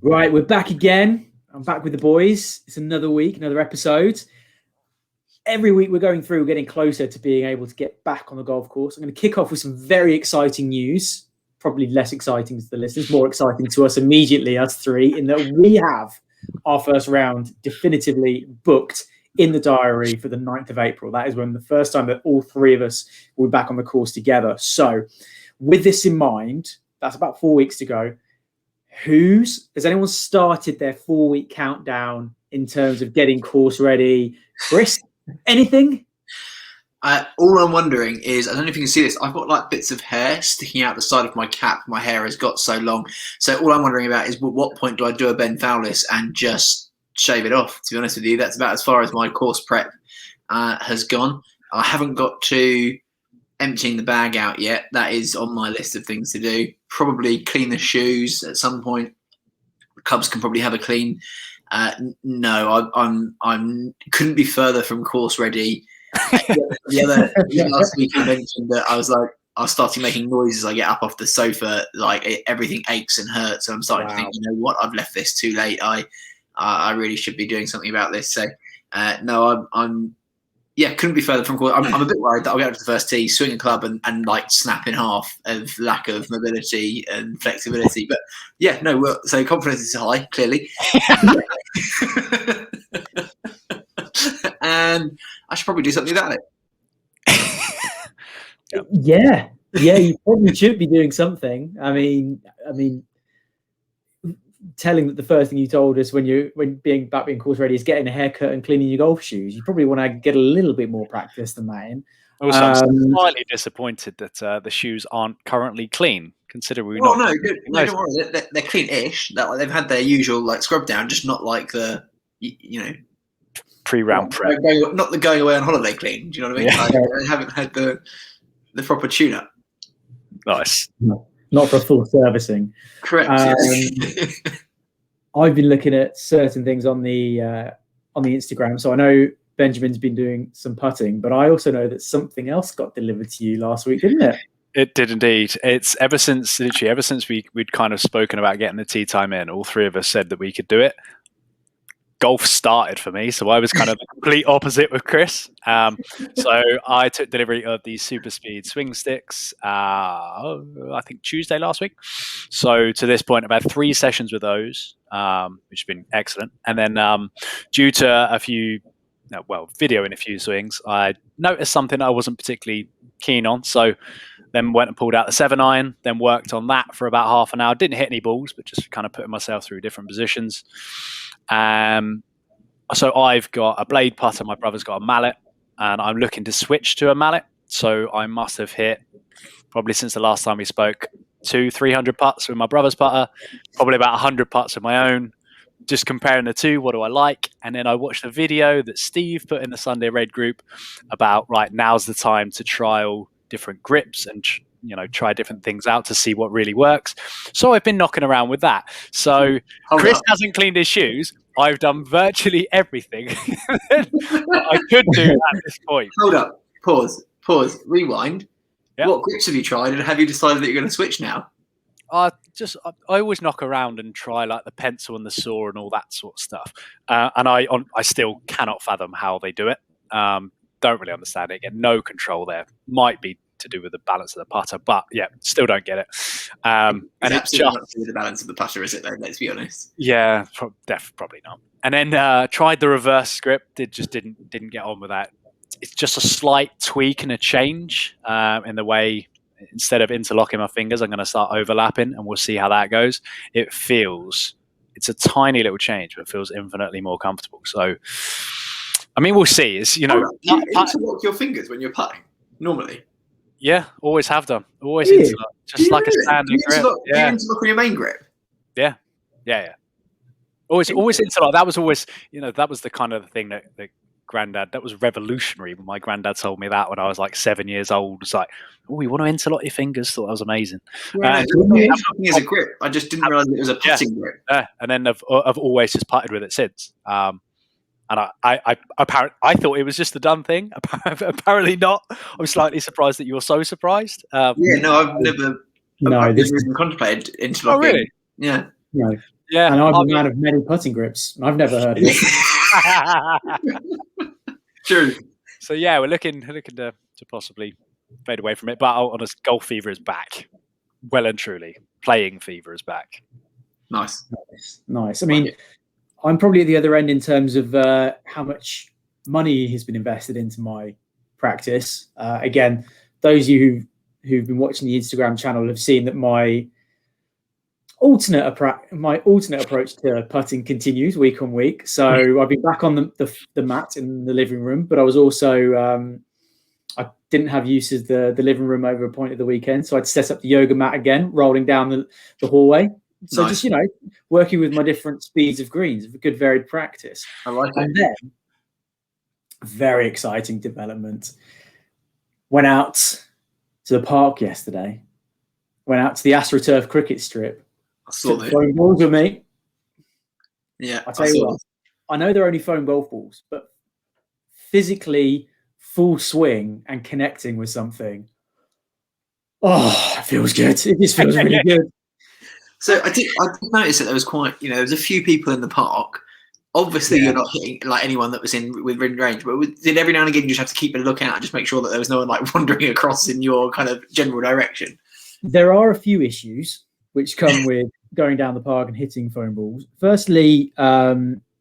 Right, we're back again. I'm back with the boys. It's another week, another episode. Every week we're going through, getting closer to being able to get back on the golf course. I'm going to kick off with some very exciting news. Probably less exciting to the listeners, more exciting to us immediately, us three, in that we have our first round definitively booked in the diary for the 9th of April. That is when the first time that all three of us will be back on the course together. So with this in mind, that's about 4 weeks to go. Has anyone started their 4-week countdown in terms of getting course ready? Chris, anything? All I'm wondering is, I don't know if you can see this, I've got like bits of hair sticking out the side of my cap. My hair has got so long. So all I'm wondering about is, at what point do I do a Ben Fowlis and just shave it off? To be honest with you, that's about as far as my course prep has gone. I haven't got to emptying the bag out yet. That is on my list of things to do. Probably clean the shoes at some point. The Cubs can probably have a clean. No, I'm couldn't be further from course ready. Last week I mentioned that I was starting making noises. I get up off the sofa, like everything aches and hurts. So I'm starting to think, you know what? I've left this too late. I really should be doing something about this. So no, I'm couldn't be further from course. I'm a bit worried that I'll get up to the first tee, swing a club, and like snap in half of lack of mobility and flexibility. But yeah, no. So confidence is high, clearly. And I should probably do something about it. Yeah, you probably should be doing something. I mean, telling that the first thing you told us when being course ready is getting a haircut and cleaning your golf shoes. You probably want to get a little bit more practice than that in. Also, I'm slightly disappointed that the shoes aren't currently clean. Considering don't worry, they're clean-ish. They've had their usual like scrub down, just not like the pre-round prep. Not the going away on holiday clean. Do you know what I mean? Yeah. They haven't had the proper tune-up. Nice. Not for full servicing. Correct. I've been looking at certain things on the Instagram. So I know Benjamin's been doing some putting, but I also know that something else got delivered to you last week, didn't it? It did indeed. It's ever since we'd kind of spoken about getting the tee time in, all three of us said that we could do it. Golf started for me, so I was kind of the complete opposite with Chris. So I took delivery of the Super Speed swing sticks, I think Tuesday last week. So to this point, I've had 3 sessions with those, which has been excellent. And then due to video in a few swings, I noticed something I wasn't particularly keen on. So then went and pulled out the 7-iron, then worked on that for about half an hour. Didn't hit any balls, but just kind of putting myself through different positions. So I've got a blade putter, my brother's got a mallet, and I'm looking to switch to a mallet. So I must have hit, probably since the last time we spoke, 200-300 putts with my brother's putter, probably about 100 putts with my own. Just comparing the two, what do I like? And then I watched a video that Steve put in the Sunday Red group about, now's the time to trial different grips and try different things out to see what really works. So I've been knocking around with that. So Chris hasn't cleaned his shoes. I've done virtually everything I could do at this point. Hold up. Pause. Rewind. Yep. What grips have you tried, and have you decided that you're going to switch now? I always knock around and try like the pencil and the saw and all that sort of stuff. And I still cannot fathom how they do it. Don't really understand it. Again, no control there. Might be to do with the balance of the putter, but yeah, still don't get it. And it's just not to do with the balance of the putter, is it? Though, let's be honest. Yeah, probably not. And then tried the reverse grip. Didn't get on with that. It's just a slight tweak and a change in the way. Instead of interlocking my fingers, I'm going to start overlapping, and we'll see how that goes. It's a tiny little change, but it feels infinitely more comfortable. So, I mean, we'll see. Do you interlock your fingers when you're putting normally? Yeah, always have done. Always interlock, just like a standard grip. Do you interlock on your main grip? Yeah. Always interlock. That was always, that was the kind of thing that Granddad, that was revolutionary when my granddad told me that when I was like 7 years old. It's like, oh, you want to interlock your fingers? Thought that was amazing. Interlocking is a grip. I just didn't realize it was a putting grip. And then I've always just putted with it since. And I thought it was just a done thing. Apparently not. I'm slightly surprised that you're so surprised. I've never even contemplated interlocking. Oh, really? Yeah. No. Yeah, And I'm a man of many putting grips. I've never heard of it. True. So yeah, we're looking to possibly fade away from it. But honest, golf fever is back, well and truly. Playing fever is back. Nice. I mean, I'm probably at the other end in terms of how much money has been invested into my practice. Again, those of you who've been watching the Instagram channel have seen that my alternate approach to putting continues week on week. So I've been back on the mat in the living room, but I was also I didn't have use of the living room over a point of the weekend, so I'd set up the yoga mat again, rolling down the hallway. So just working with my different speeds of greens, a good varied practice. I like it. And then, very exciting development. Went out to the park yesterday. Went out to the AstroTurf cricket strip. I saw that. Foam balls with me. Yeah, I tell you what, I know they're only foam golf balls, but physically full swing and connecting with something, it feels good. It just feels really good. So I did notice that there was there was a few people in the park. Obviously, you're not hitting like anyone that was within range, but did every now and again you just have to keep a lookout and just make sure that there was no one like wandering across in your kind of general direction? There are a few issues which come with going down the park and hitting foam balls. Firstly,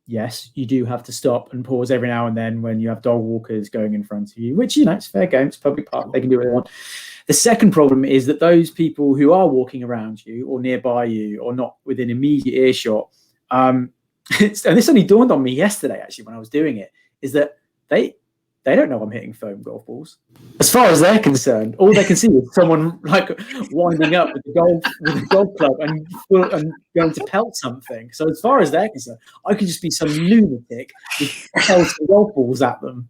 yes, you do have to stop and pause every now and then when you have dog walkers going in front of you, which, it's fair game. It's a public park. They can do what they want. The second problem is that those people who are walking around you or nearby you or not within immediate earshot, and this only dawned on me yesterday, actually, when I was doing it, is that they don't know I'm hitting foam golf balls. As far as they're concerned, all they can see is someone like winding up with a golf club and going to pelt something. So as far as they're concerned, I could just be some lunatic with pelting golf balls at them.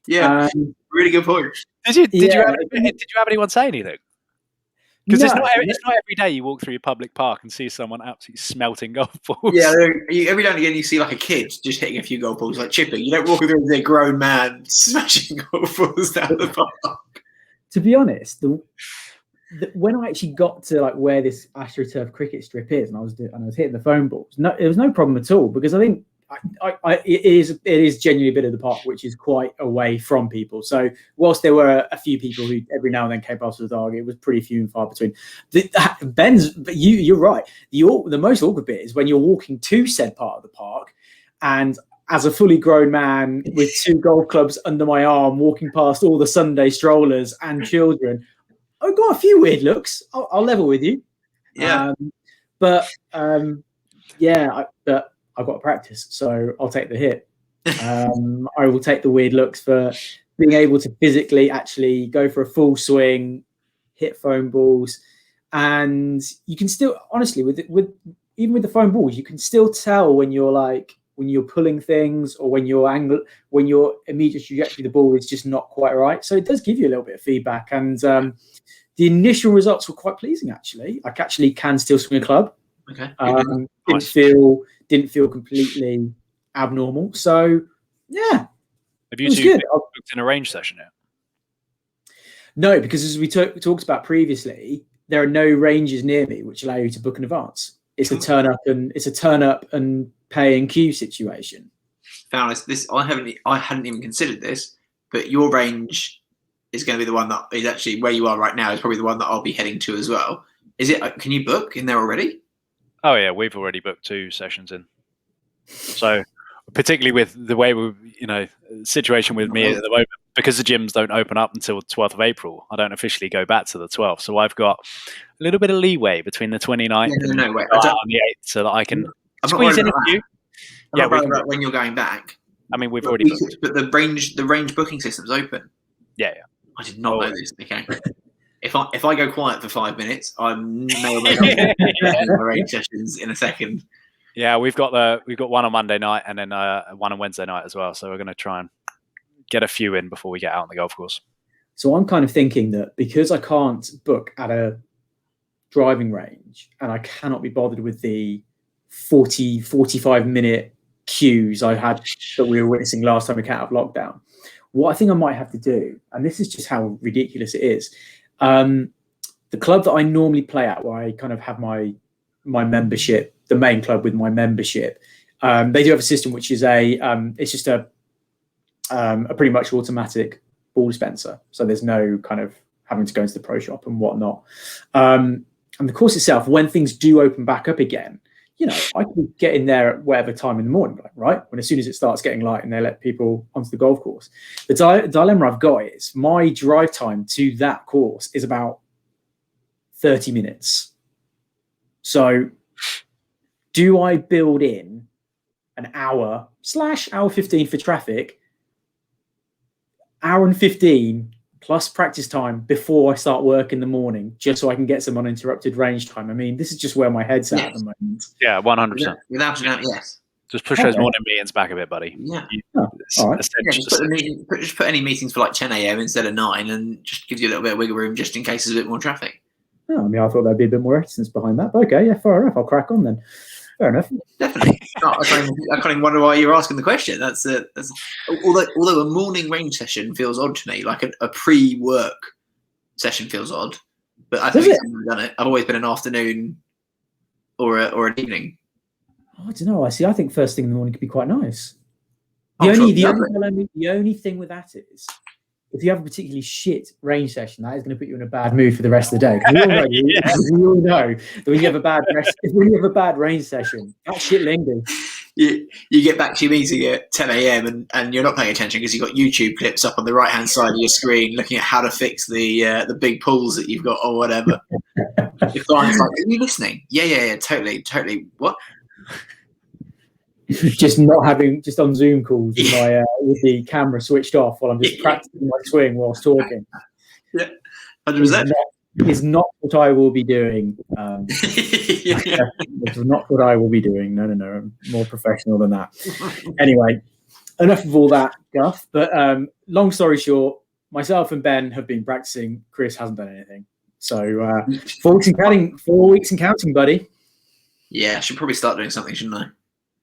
Yeah, really good point. Did you have anyone say anything? Because it's not every day you walk through a public park and see someone absolutely smelting golf balls. Yeah, every now and again you see like a kid just hitting a few golf balls, like chipping. You don't walk through with a grown man smashing golf balls down the park. To be honest, when I actually got to like where this AstroTurf cricket strip is, and I was hitting the foam balls, it was no problem at all, because I think it is genuinely a bit of the park which is quite away from people. So whilst there were a few people who every now and then came past the dog, it was pretty few and far between. But you're right. The most awkward bit is when you're walking to said part of the park, and as a fully grown man with two golf clubs under my arm, walking past all the Sunday strollers and children, I've got a few weird looks. I'll level with you. Yeah. I've got to practice, so I'll take the hit. I will take the weird looks for being able to physically actually go for a full swing, hit foam balls, and you can still, honestly, even with the foam balls, you can still tell when you're pulling things or when your immediate trajectory of the ball is just not quite right. So it does give you a little bit of feedback, and the initial results were quite pleasing. Actually, I actually can still swing a club. Okay. Didn't feel completely abnormal. So yeah. Have you booked in a range session yet? No, because as we talked about previously, there are no ranges near me which allow you to book in advance. It's a turn up and pay and queue situation. Found this. I hadn't even considered this, but your range is going to be the one that is actually where you are right now. Is probably the one that I'll be heading to as well. Is it? Can you book in there already? Oh yeah, we've already booked 2 sessions in. So particularly with the way situation with me at the moment, because the gyms don't open up until 12th of April, I don't officially go back to the 12th. So I've got a little bit of leeway between the 29th and on the 8th, so that I can squeeze in a few. I'm not worried about when you're going back. I mean, we've already booked. But the range booking system's open. Yeah. I did not know this. Okay. If I go quiet for 5 minutes, I may or may not my range sessions in a second. Yeah, we've got one on Monday night and then one on Wednesday night as well. So we're going to try and get a few in before we get out on the golf course. So I'm kind of thinking that because I can't book at a driving range and I cannot be bothered with the 45 minute queues I had that we were witnessing last time we came out of lockdown, what I think I might have to do, and this is just how ridiculous it is, the club that I normally play at, where I kind of have my membership the main club with my membership. They do have a system which is it's just a pretty much automatic ball dispenser. So there's no kind of having to go into the pro shop and whatnot. And the course itself, when things do open back up again, I can get in there at whatever time in the morning, right? When as soon as it starts getting light and they let people onto the golf course. The dilemma I've got is my drive time to that course is about 30 minutes. So do I build in an hour / hour 15 for traffic, hour and 15 plus practice time before I start work in the morning, just so I can get some uninterrupted range time? I mean, this is just where my head's at the moment. Yeah, 100%. Without yes. Just push those morning meetings back a bit, buddy. Yeah. All right. Just put any meetings for like 10 a.m. instead of 9, and just gives you a little bit of wiggle room just in case there's a bit more traffic. Oh, I mean, I thought there'd be a bit more reticence behind that. But okay, yeah, fair enough. I'll crack on then. Fair enough. Definitely. I can't even wonder why you're asking the question. That's although a morning range session feels odd to me, like a pre-work session feels odd. But I think I've never done it. I've always been an afternoon or an evening. Oh, I don't know. I think first thing in the morning could be quite nice. The only thing with that is, if you have a particularly shit range session, that is going to put you in a bad mood for the rest of the day. We all know that when you have a bad range session, that shit lingers. You get back to your meeting at 10 a.m. and you're not paying attention because you've got YouTube clips up on the right hand side of your screen looking at how to fix the big pulls that you've got or whatever. Your client's like, "Are you listening?" Yeah, totally. What? Just on Zoom calls with the camera switched off while I'm just practicing my swing whilst talking. Yeah, 100%. Is not what I will be doing. It's not what I will be doing. No. I'm more professional than that. Anyway, enough of all that guff. But long story short, myself and Ben have been practicing. Chris hasn't done anything. So 4 weeks and counting. 4 weeks and counting, buddy. Yeah, I should probably start doing something, shouldn't I?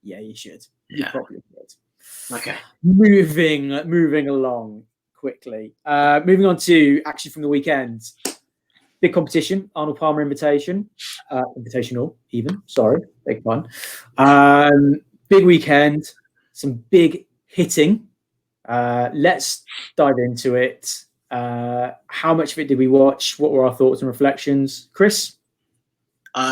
Yeah, you should. Yeah. You probably should. Okay. Moving along quickly. Moving on to action from the weekend. Big competition, Arnold Palmer Invitational even. Sorry, big one. Big weekend, some big hitting. Let's dive into it. How much of it did we watch? What were our thoughts and reflections? Chris?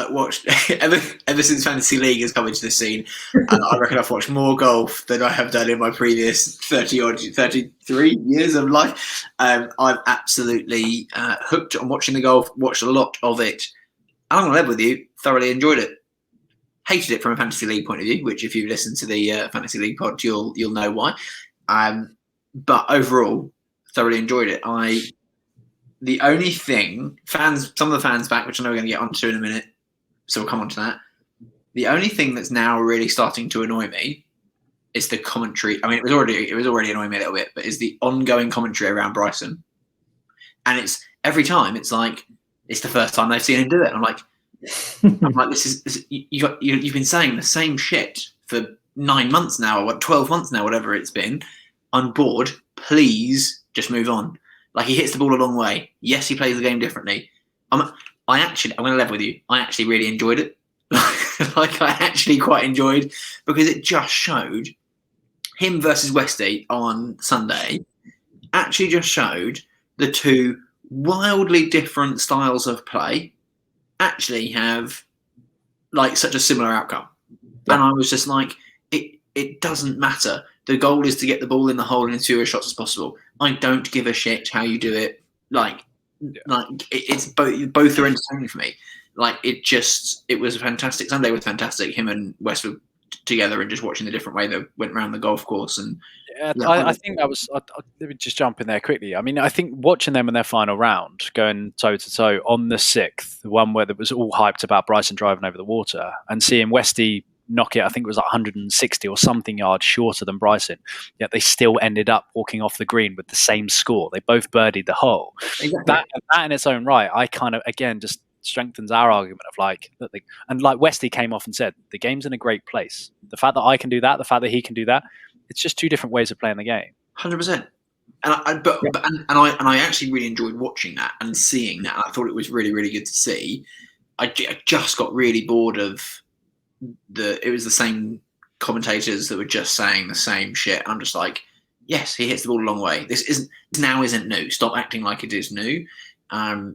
Watched ever since Fantasy League has come into the scene, I reckon I've watched more golf than I have done in my previous 33 years of life. I'm absolutely hooked on watching the golf. Watched a lot of it. I'm gonna live with you. Thoroughly enjoyed it. Hated it from a Fantasy League point of view, which if you listen to the Fantasy League pod, you'll know why. But overall, thoroughly enjoyed it. The only thing, some of the fans back, which I know we're going to get onto in a minute, so we'll come on to that. The only thing that's now really starting to annoy me is the commentary. I mean, it was already annoying me a little bit, but is the ongoing commentary around Bryson. And it's every time it's like it's the first time they've seen him do it. I'm like, you've been saying the same shit for 9 months now, or 12 months now, whatever it's been. I'm bored. Please just move on. Like, he hits the ball a long way. Yes, he plays the game differently. I'm going to level with you. I actually really enjoyed it. Like, I actually quite enjoyed, because it just showed him versus Westy on Sunday. Actually just showed the two wildly different styles of play actually have like such a similar outcome. Yeah. And I was just like, it doesn't matter. The goal is to get the ball in the hole in as few shots as possible. I don't give a shit how you do it. It's both are entertaining for me. Like, it was a fantastic Sunday. With fantastic. Him and West were together and just watching the different way they went around the golf course. And I think that was. Let me just jump in there quickly. I mean, I think watching them in their final round, going toe to toe on the 6th, the one where it was all hyped about Bryson driving over the water, and seeing Westy knock it, I think it was like 160 or something yards shorter than Bryson, yet they still ended up walking off the green with the same score. They both birdied the hole. Exactly. That in its own right, I kind of, again, just strengthens our argument of like, and like Westy came off and said, the game's in a great place. The fact that I can do that, the fact that he can do that, it's just two different ways of playing the game. 100%. And I actually really enjoyed watching that and seeing that. I thought it was really, really good to see. I just got really bored of it was the same commentators that were just saying the same shit. I'm just like, yes, he hits the ball a long way. This isn't new. Stop acting like it is new.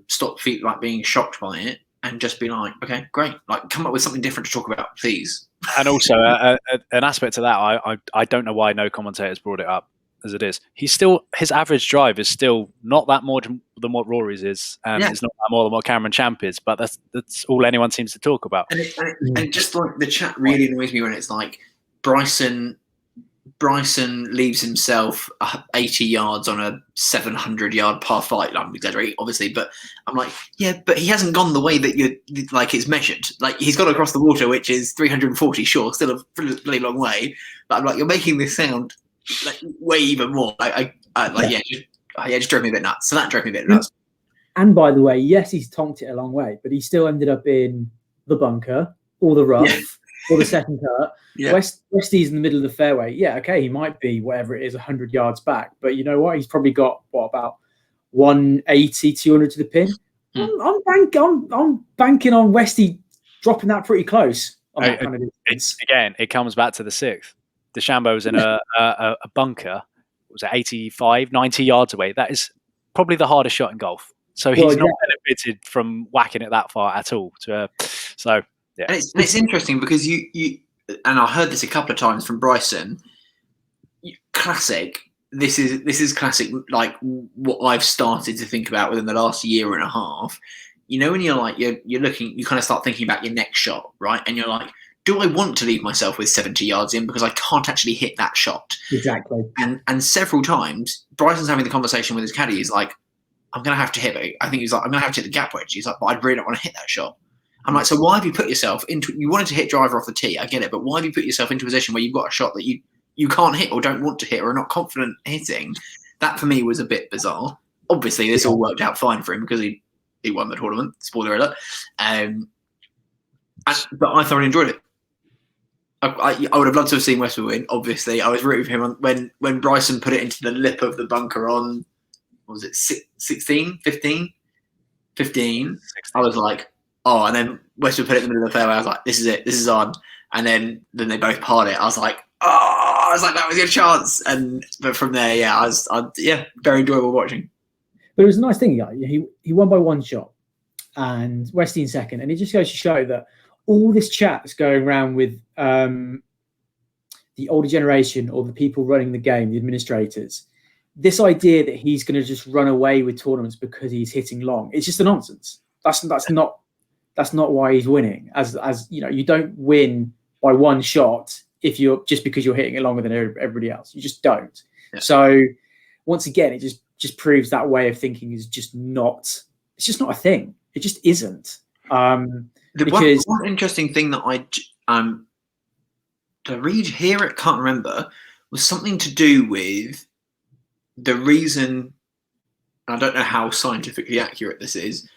Stop being shocked by it, and just be like, okay, great. Like, come up with something different to talk about, please. And also, an aspect of that, I don't know why no commentators brought it up as it is. His average drive is still not that more than what Rory's is, and it's not that more than what Cameron Champ is. But that's all anyone seems to talk about. And just like the chat really annoys me when it's like Bryson leaves himself 80 yards on a 700-yard par 5. I'm exaggerating, obviously, but I'm like, yeah, but he hasn't gone the way that it's measured. Like, he's gone across the water, which is 340, sure, still a really long way. But I'm like, you're making this sound like way even more. Just drove me a bit nuts. So that drove me a bit nuts. And by the way, yes, he's tonked it a long way, but he still ended up in the bunker or the rough or the second cut. Yeah. Westy's in the middle of the fairway. Yeah, okay, he might be whatever it is, 100 yards back, but you know what? He's probably got about 180, 200 to the pin. I'm banking on Westy dropping that pretty close. On that kind of distance. It comes back to the 6th. DeChambeau's in a bunker. Was it 85, 90 yards away? That is probably the hardest shot in golf. So he's not benefited from whacking it that far at all. And it's interesting because you and I heard this a couple of times from Bryson. Classic. This is classic. Like what I've started to think about within the last year and a half. You know, when you're looking, you kind of start thinking about your next shot, right? And you're like, do I want to leave myself with 70 yards in because I can't actually hit that shot? Exactly. And several times, Bryson's having the conversation with his caddy. He's like, I'm going to have to hit it. I think he's like, I'm going to have to hit the gap wedge. He's like, but I really don't want to hit that shot. I'm like, so why have you put yourself into? You wanted to hit driver off the tee, I get it, but why have you put yourself into a position where you've got a shot that you can't hit or don't want to hit or are not confident hitting? That for me was a bit bizarre. Obviously, this all worked out fine for him because he won the tournament. Spoiler alert. But I thoroughly enjoyed it. I would have loved to have seen Westwood win. Obviously, I was rooting for him when Bryson put it into the lip of the bunker on. What was it? 16, 15, 15. I was like, oh, and then Westwood put it in the middle of the fairway. I was like, this is it. This is on. And then they both parred it. I was like, that was your chance. But from there, I was very enjoyable watching. But it was a nice thing. He won by one shot, and Westy in second. And it just goes to show that all this chat that's going around with the older generation or the people running the game, the administrators, this idea that he's going to just run away with tournaments because he's hitting long, it's just a nonsense. That's not why he's winning. As you know, you don't win by one shot if you're just because you're hitting it longer than everybody else. You just don't. Yeah. So once again, it just proves that way of thinking is just not. It's just not a thing. It just isn't. Because one interesting thing that did I read here? I can't remember. Was something to do with the reason. I don't know how scientifically accurate this is,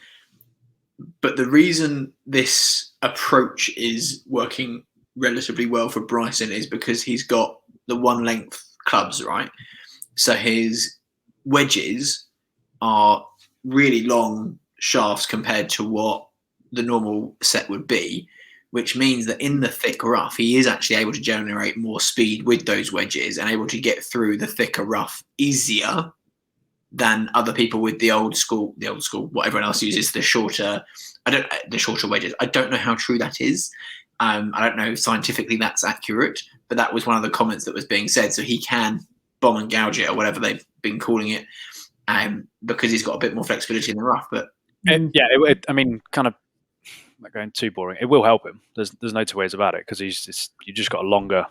but the reason this approach is working relatively well for Bryson is because he's got the one length clubs, right? So his wedges are really long shafts compared to what the normal set would be, which means that in the thick rough, he is actually able to generate more speed with those wedges and able to get through the thicker rough easier than other people with the old school, what everyone else uses, the shorter wedges. I don't know how true that is. I don't know if scientifically that's accurate, but that was one of the comments that was being said. So he can bomb and gouge it or whatever they've been calling it, because he's got a bit more flexibility in the rough. But kind of not going too boring. It will help him. There's no two ways about it because you just got a longer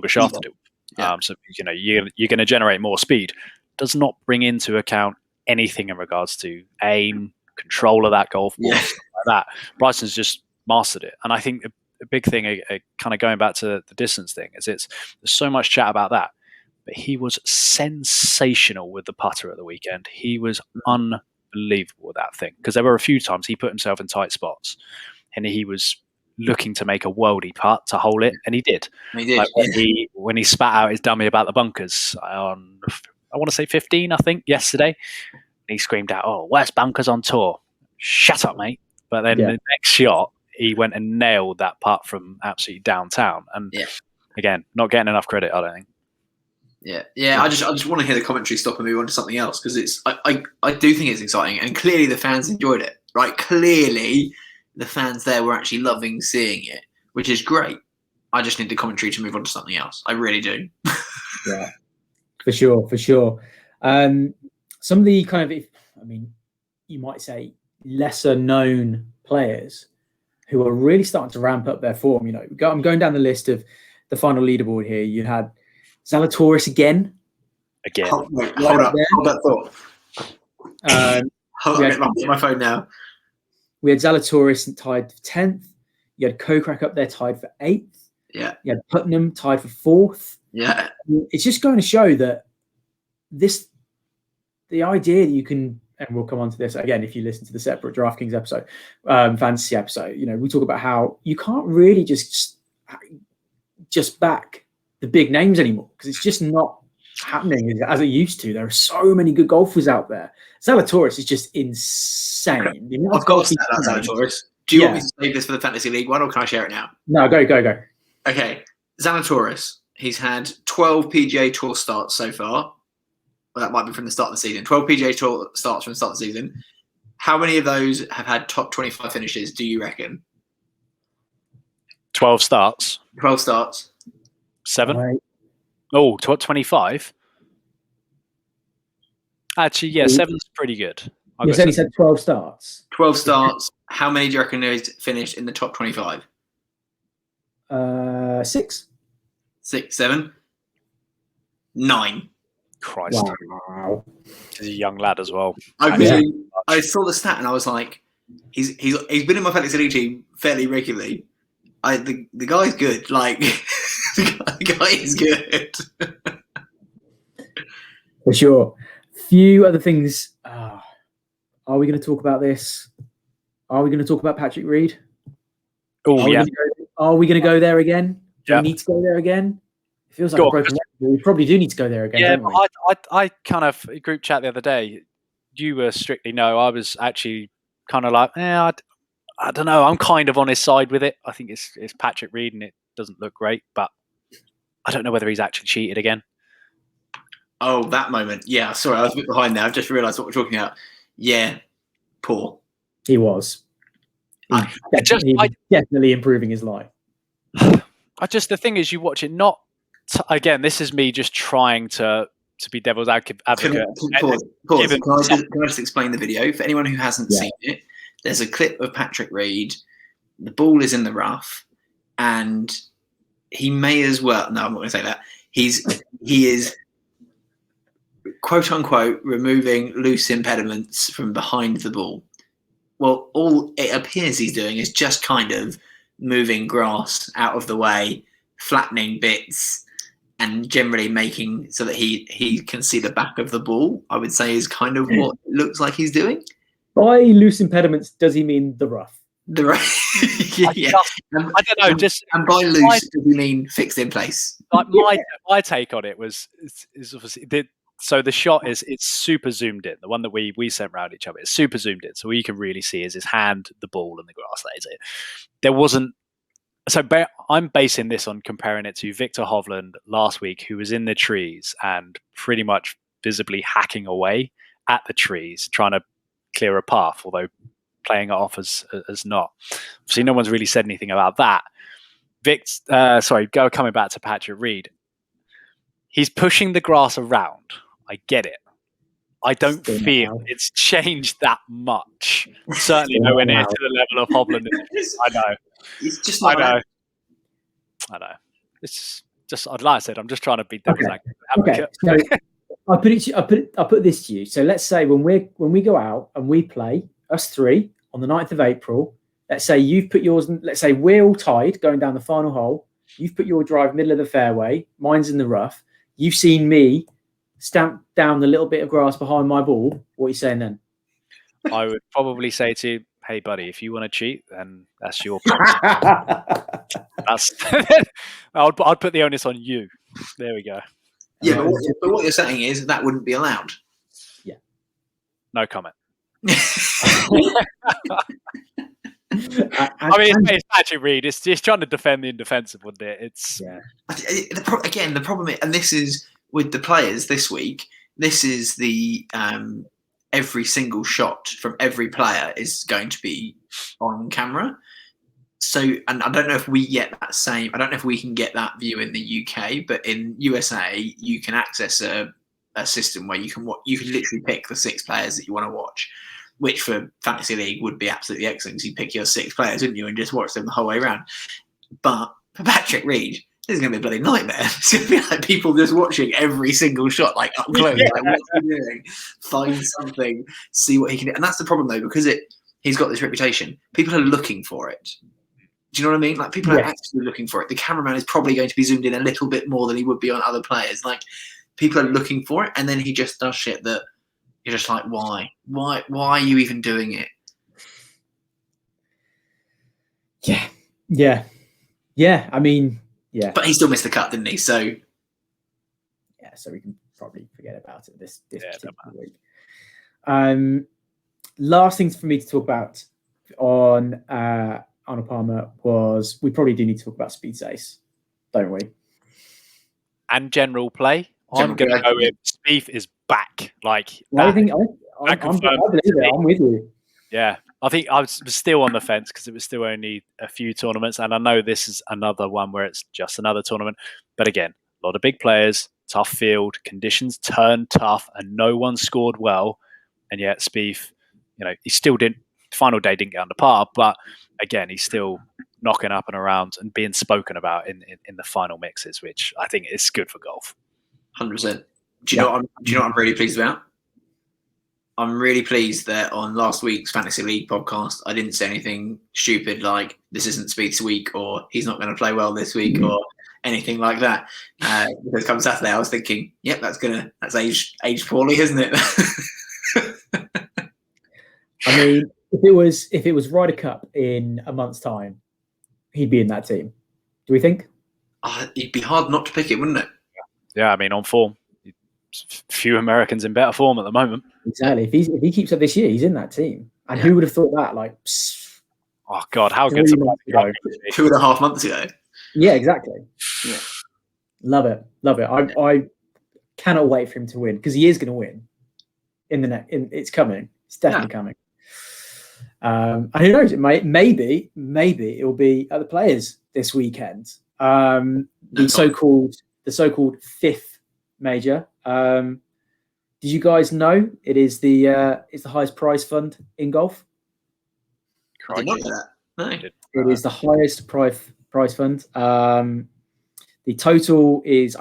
shaft to do. Yeah. So you're going to generate more speed. Does not bring into account anything in regards to aim, control of that golf ball, stuff like that. Bryson's just mastered it, and I think a big thing, kind of going back to the distance thing, is there's so much chat about that, but he was sensational with the putter at the weekend. He was unbelievable with that thing because there were a few times he put himself in tight spots, and he was looking to make a worldy putt to hole it, and he did. Like when he spat out his dummy about the bunkers on, I want to say 15, I think, yesterday. And he screamed out, "Oh, worst bunkers on tour." Shut up, mate. But then the next shot, he went and nailed that putt from absolutely downtown. And again, not getting enough credit, I don't think. Yeah. I just want to hear the commentary stop and move on to something else, because I do think it's exciting, and clearly the fans enjoyed it. Right? Clearly, the fans there were actually loving seeing it, which is great. I just need the commentary to move on to something else. I really do. Yeah, for sure. Some of the kind of, you might say lesser known players who are really starting to ramp up their form. I'm going down the list of the final leaderboard here. You had Zalatoris again. Hold up thought. Hold on, my phone now. We had Zalatoris tied for 10th. You had Kokrak up there tied for 8th. Yeah. You had Putnam tied for 4th. Yeah. It's just going to show that the idea that you can, and we'll come on to this again if you listen to the separate DraftKings episode, fantasy episode, we talk about how you can't really just back the big names anymore, because it's just not happening as it used to. There are so many good golfers out there. Zalatoris is just insane. I've got to say that Zalatoris. Do you want me to save this for the Fantasy League one, or can I share it now? No, go. Okay. Zalatoris, he's had 12 PGA Tour starts so far. Well, that might be from the start of the season. 12 PGA Tour starts from the start of the season. How many of those have had top 25 finishes, do you reckon? 12 starts. 12 starts. 7? Right. Oh, 25? Actually, yeah, 7's pretty good. You said he said 12 starts. 12 starts. How many do you reckon he's finished in the top 25? 6. 6, 7, 9. Christ. Wow. He's a young lad as well. I saw the stat and I was like, he's been in my fantasy league team fairly regularly. The guy's good. Like, the guy is good. For sure. Few other things. Are we going to talk about this? Are we going to talk about Patrick Reed? Oh, yeah. Are we going to go there again? Do Yeah. we need to go there again? It feels like a broken record. We probably do need to go there again. Yeah, don't we? I kind of group chat the other day. You were strictly no. I was actually kind of like, I don't know. I'm kind of on his side with it. I think it's Patrick Reed, and it doesn't look great, but I don't know whether he's actually cheated again. Oh, that moment. Yeah, sorry, I was a bit behind there. I've just realised what we're talking about. Yeah, poor. He was. Definitely improving his life. The thing is, you watch it not. Again, this is me just trying to be devil's advocate. Pause. Can I just explain the video? For anyone who hasn't seen it, there's a clip of Patrick Reed. The ball is in the rough, and he may as well. No, I'm not going to say that. He is quote unquote removing loose impediments from behind the ball. Well, all it appears he's doing is just kind of moving grass out of the way, flattening bits, and generally making so that he can see the back of the ball, I would say, is kind of what it looks like he's doing. By loose impediments, does he mean the rough? The rough. Yeah. I don't know. And by loose, does he mean fixed in place? Like my take on it is obviously so the shot it's super zoomed in. The one that we sent round each other is super zoomed in, so all you can really see is his hand, the ball, and the grass. That is it. There wasn't. So I'm basing this on comparing it to Victor Hovland last week, who was in the trees and pretty much visibly hacking away at the trees, trying to clear a path, although playing it off as not. See, no one's really said anything about that. Coming back to Patrick Reed, he's pushing the grass around. I get it. I don't feel it's changed that much. Certainly nowhere near to the level of Hovland. I know. It's just I know. It's just like I said, I'm just trying to be devil's advocate. Okay. So I'll put this to you. So let's say when we go out and we play, us three, on the 9th of April, let's say you've put yours, let's say we're all tied going down the final hole. You've put your drive middle of the fairway, mine's in the rough. You've seen me stamp down the little bit of grass behind my ball. What are you saying then? I would probably say to you, hey buddy, if you want to cheat, then that's your problem. I'd put the onus on you. There we go. Yeah, but what you're saying is that wouldn't be allowed. Yeah. No comment. I mean, it's Patrick Reed. It's trying to defend the indefensible, isn't it? It's the problem is, and this is with the players this week. This is the every single shot from every player is going to be on camera. So, and I don't know if we get that same. I don't know if we can get that view in the UK, but in USA, you can access a system where you can literally pick the 6 players that you want to watch, which for Fantasy League would be absolutely excellent. So you pick your 6 players, wouldn't you, and just watch them the whole way around. But for Patrick Reed, this is going to be a bloody nightmare. It's going to be like people just watching every single shot, like up close. Like, what's he doing? Find something, see what he can do. And that's the problem, though, because he's got this reputation. People are looking for it. Do you know what I mean? Like, people are actually looking for it. The cameraman is probably going to be zoomed in a little bit more than he would be on other players. Like, people are looking for it, and then he just does shit that you're just like, why? Why are you even doing it? Yeah. I mean, yeah. But he still missed the cut, didn't he? So yeah, so we can probably forget about it this particular week. Last things for me to talk about on Arnold Palmer was we probably do need to talk about Speed's ace, don't we? And general play. I'm going to go with Spieth is back. Like, I believe it. I'm with you. Yeah, I think I was still on the fence because it was still only a few tournaments, and I know this is another one where it's just another tournament. But again, a lot of big players, tough field, conditions turned tough, and no one scored well. And yet Spieth, he still didn't. Final day didn't get under par, but again, he's still knocking up and around and being spoken about in the final mixes, which I think is good for golf. 100%. Do you know what I'm really pleased about? I'm really pleased that on last week's Fantasy League podcast, I didn't say anything stupid like this isn't Spieth's week or he's not going to play well this week or anything like that. Because come Saturday, I was thinking, yep, that's aged poorly, isn't it? I mean, if it was Ryder Cup in a month's time, he'd be in that team. Do we think? It'd be hard not to pick it, wouldn't it? Yeah, I mean, on form, few Americans in better form at the moment. Exactly. If he keeps up this year, he's in that team. And who would have thought that? Like, oh God, how good! 2.5 months ago. Yeah, exactly. Yeah, love it. I cannot wait for him to win because he is going to win. It's coming. It's definitely coming. And who knows? Maybe it will be at the Players this weekend. The so-called fifth major. Did you guys know it is the highest prize fund in golf? I did not know that. No. It is the highest prize fund. The total is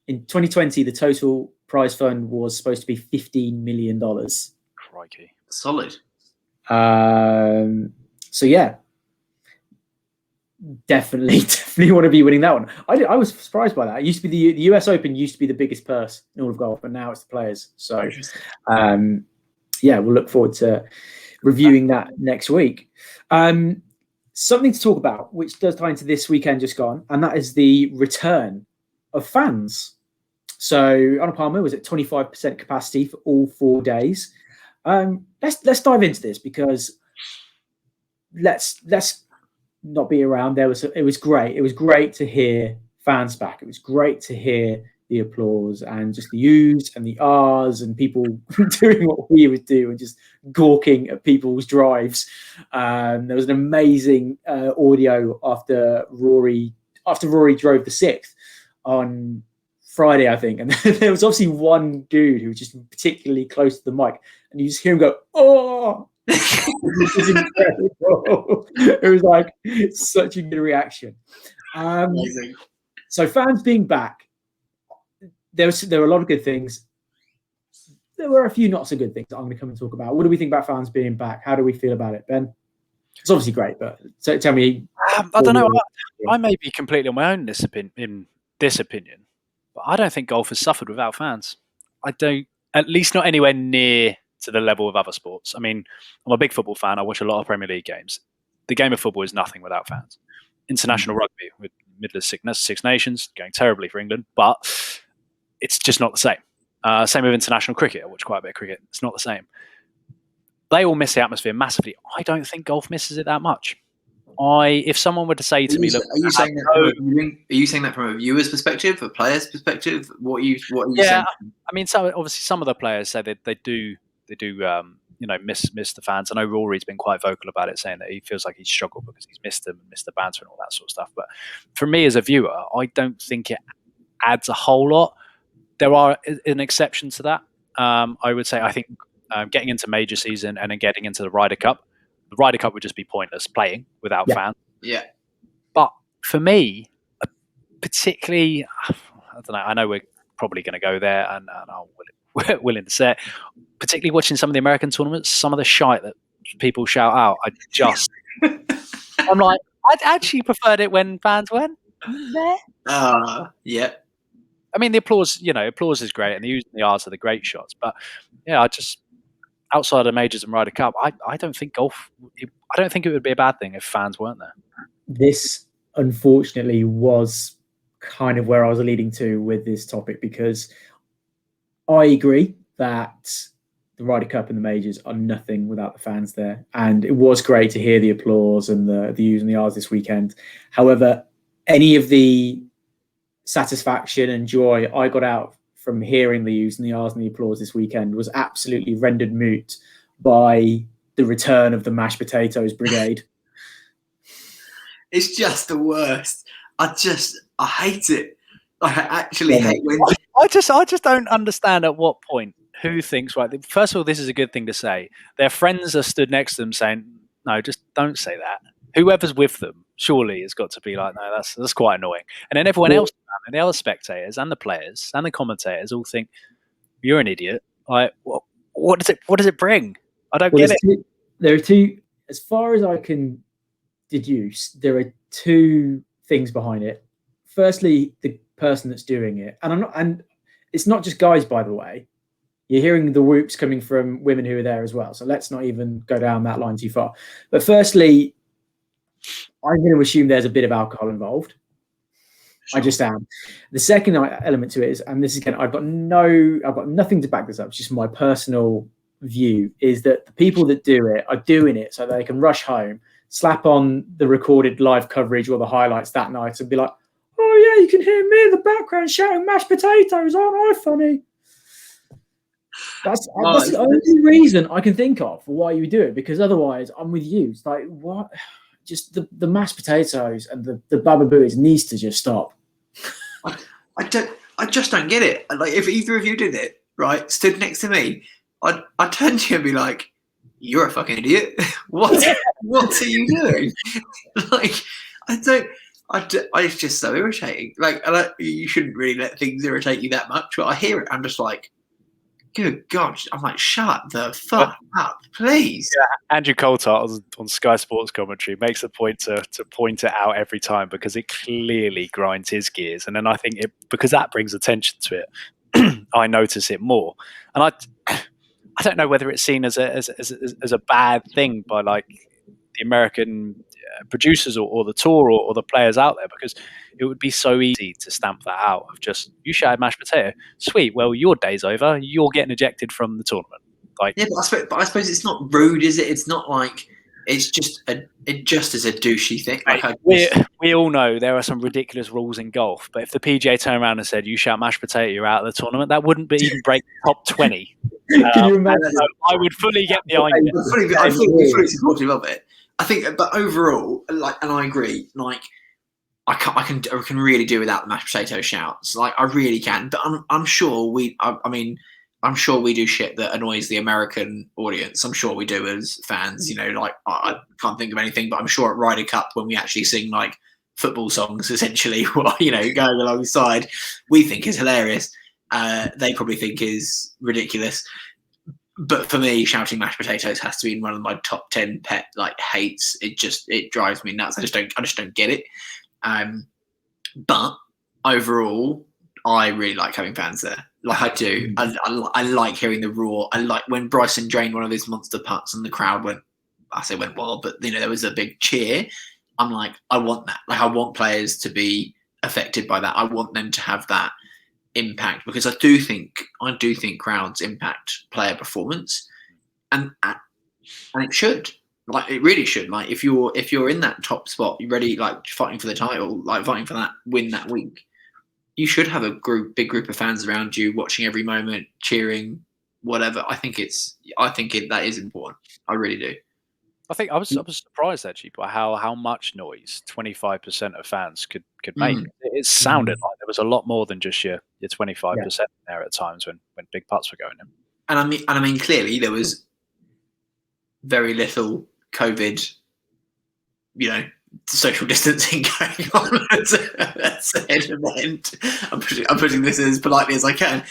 in 2020 the total prize fund was supposed to be $15 million. Crikey, solid. So yeah, definitely want to be winning that one. I was surprised by that. It used to be the US Open used to be the biggest purse in all of golf, but now it's the Players. So yeah, we'll look forward to reviewing that next week. Something to talk about, which does tie into this weekend just gone, and that is the return of fans. So Arnold Palmer was at 25% capacity for all 4 days. Let's dive into this because let's not be around. It was great. It was great to hear fans back. It was great to hear the applause and just the U's and the R's and people doing what we would do and just gawking at people's drives. There was an amazing audio after Rory drove the sixth on Friday, I think, and there was obviously one dude who was just particularly close to the mic, and you just hear him go, "Oh!" It was incredible. It was like such a good reaction. Amazing. So fans being back, there were a lot of good things. There were a few not so good things that I'm going to come and talk about. What do we think about fans being back? How do we feel about it, Ben? It's obviously great, but so tell me. I don't know. I may be completely on my own in this opinion, but I don't think golf has suffered without fans. I don't, at least not anywhere near to the level of other sports. I mean, I'm a big football fan. I watch a lot of Premier League games. The game of football is nothing without fans. International rugby with middle of Six Nations going terribly for England, but it's just not the same. Same with international cricket. I watch quite a bit of cricket. It's not the same. they all miss the atmosphere massively. I don't think golf misses it that much. If someone were to say to me, "Look, are you saying that from a viewer's perspective, a player's perspective? What are you saying? I mean, obviously some of the players say that they do miss the fans. I know Rory's been quite vocal about it, saying that he feels like he's struggled because he's missed them and missed the banter and all that sort of stuff. But for me as a viewer, I don't think it adds a whole lot. There are an exception to that. I would say I think getting into major season and then getting into the Ryder Cup. The Ryder Cup would just be pointless playing without fans. Yeah. But for me, particularly, I don't know. I know we're probably going to go there, and I'm willing to say it. Particularly watching some of the American tournaments, some of the shite that people shout out, I'm like, I'd actually preferred it when fans went. Yeah. I mean, the applause is great, and the U's and the R's are the great shots. But yeah, outside of majors and Ryder Cup, I don't think golf. I don't think it would be a bad thing if fans weren't there. This, unfortunately, was kind of where I was leading to with this topic, because I agree that the Ryder Cup and the majors are nothing without the fans there, and it was great to hear the applause and the U's and the R's this weekend. However, any of the satisfaction and joy I got out from hearing the U's and the R's and the applause this weekend was absolutely rendered moot by the return of the mashed potatoes brigade. It's just the worst. I hate it. I actually hate when... I just don't understand at what point who thinks, right, first of all, this is a good thing to say. Their friends are stood next to them saying, no, just don't say that. Whoever's with them surely has got to be like, no, that's quite annoying. And then everyone else, and the other spectators and the players and the commentators all think, you're an idiot. Like, what does it bring? I don't get it. There are two, as far as I can deduce, there are two things behind it. Firstly, the person that's doing it, and it's not just guys, by the way. You're hearing the whoops coming from women who are there as well. So let's not even go down that line too far. But firstly, I'm going to assume there's a bit of alcohol involved. Sure. I just am. The second element to it is, and this is again, I've got nothing to back this up. It's just my personal view, is that the people that do it are doing it so they can rush home, slap on the recorded live coverage or the highlights that night, and be like, "Oh yeah, you can hear me in the background shouting mashed potatoes. Aren't I funny?" That's the only reason I can think of for why you would do it. Because otherwise, I'm with you. It's like, what? Just the mashed potatoes and the Baba Booies needs to just stop. I just don't get it. Like, if either of you did it, right, stood next to me, I'd turn to you and be like, "You're a fucking idiot. What are you doing?" Like, it's just so irritating. Like, you shouldn't really let things irritate you that much. But I hear it, I'm just like, good God. I'm like, shut the fuck up, please. Yeah, Andrew Coulthard on Sky Sports commentary makes a point to point it out every time, because it clearly grinds his gears. And then I think because that brings attention to it, I notice it more. And I don't know whether it's seen as a bad thing by like the American producers or the tour or the players out there, because it would be so easy to stamp that out of just, you shouted mashed potato, sweet, well, your day's over, you're getting ejected from the tournament. Like, yeah, but I suppose it's not rude, is it? It's not like, it's just it just is a douchey thing. Like, we all know there are some ridiculous rules in golf, but if the PGA turned around and said, you shout mashed potato, you're out of the tournament, that wouldn't even break top 20. Can you imagine? I would fully get behind it. I'm fully supportive of it. I think, but overall, like, and I agree, like, I can really do without the mashed potato shouts. Like, I really can. But I'm sure I'm sure we do shit that annoys the American audience. I'm sure we do as fans. You know, like, I can't think of anything, but I'm sure at Ryder Cup, when we actually sing like football songs, essentially, you know, going alongside, we think is hilarious. They probably think is ridiculous. But for me, shouting mashed potatoes has to be in one of my top 10 pet like hates. It drives me nuts. I just don't get it. But overall, I really like having fans there. Like, I do. I like hearing the roar. I like when Bryson drained one of his monster putts and the crowd went wild, but you know, there was a big cheer. I'm like, I want that. Like, I want players to be affected by that. I want them to have that impact, because I do think crowds impact player performance, and and it should. Like it really should. Like if you're in that top spot, you're ready, like fighting for the title, like fighting for that win that week. You should have a big group of fans around you, watching every moment, cheering, whatever. I think that is important. I really do. I was surprised actually by how much noise 25% of fans could make. It sounded like there was a lot more than just your 25% there at times when big putts were going in. And I mean, clearly there was very little COVID, social distancing going on at an event. I'm putting this as politely as I can.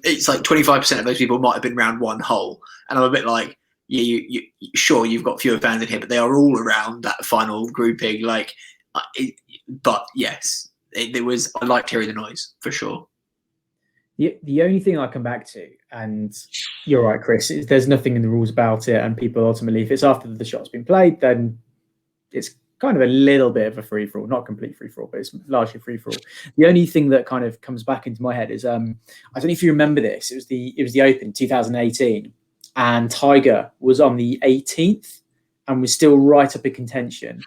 It's like 25% of those people might have been round one hole, and I'm a bit like, yeah, sure, you've got fewer fans in here, but they are all around that final grouping. But yes, there was. I liked hearing the noise for sure. The only thing I come back to, and you're right, Chris, is there's nothing in the rules about it, and people ultimately, if it's after the shot's been played, then it's kind of a little bit of a free-for-all, not complete free-for-all, but it's largely free-for-all. The only thing that kind of comes back into my head is, I don't know if you remember this, it was the Open 2018, and Tiger was on the 18th and was still right up in contention.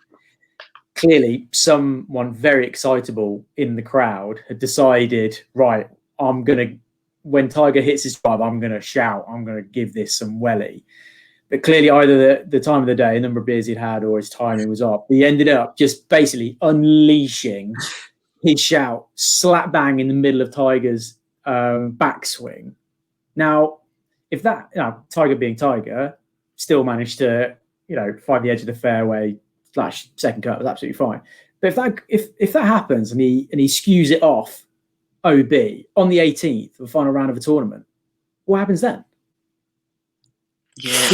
Clearly, someone very excitable in the crowd had decided, right, when Tiger hits his drive, I'm going to shout, I'm going to give this some welly. But clearly either the time of the day, the number of beers he'd had, or his timing was off. He ended up just basically unleashing his shout slap bang in the middle of Tiger's backswing. Now, if Tiger being Tiger, still managed to, find the edge of the fairway / second cut was absolutely fine. But if that happens and he skews it off OB on the 18th of the final round of a tournament, what happens then? Yeah,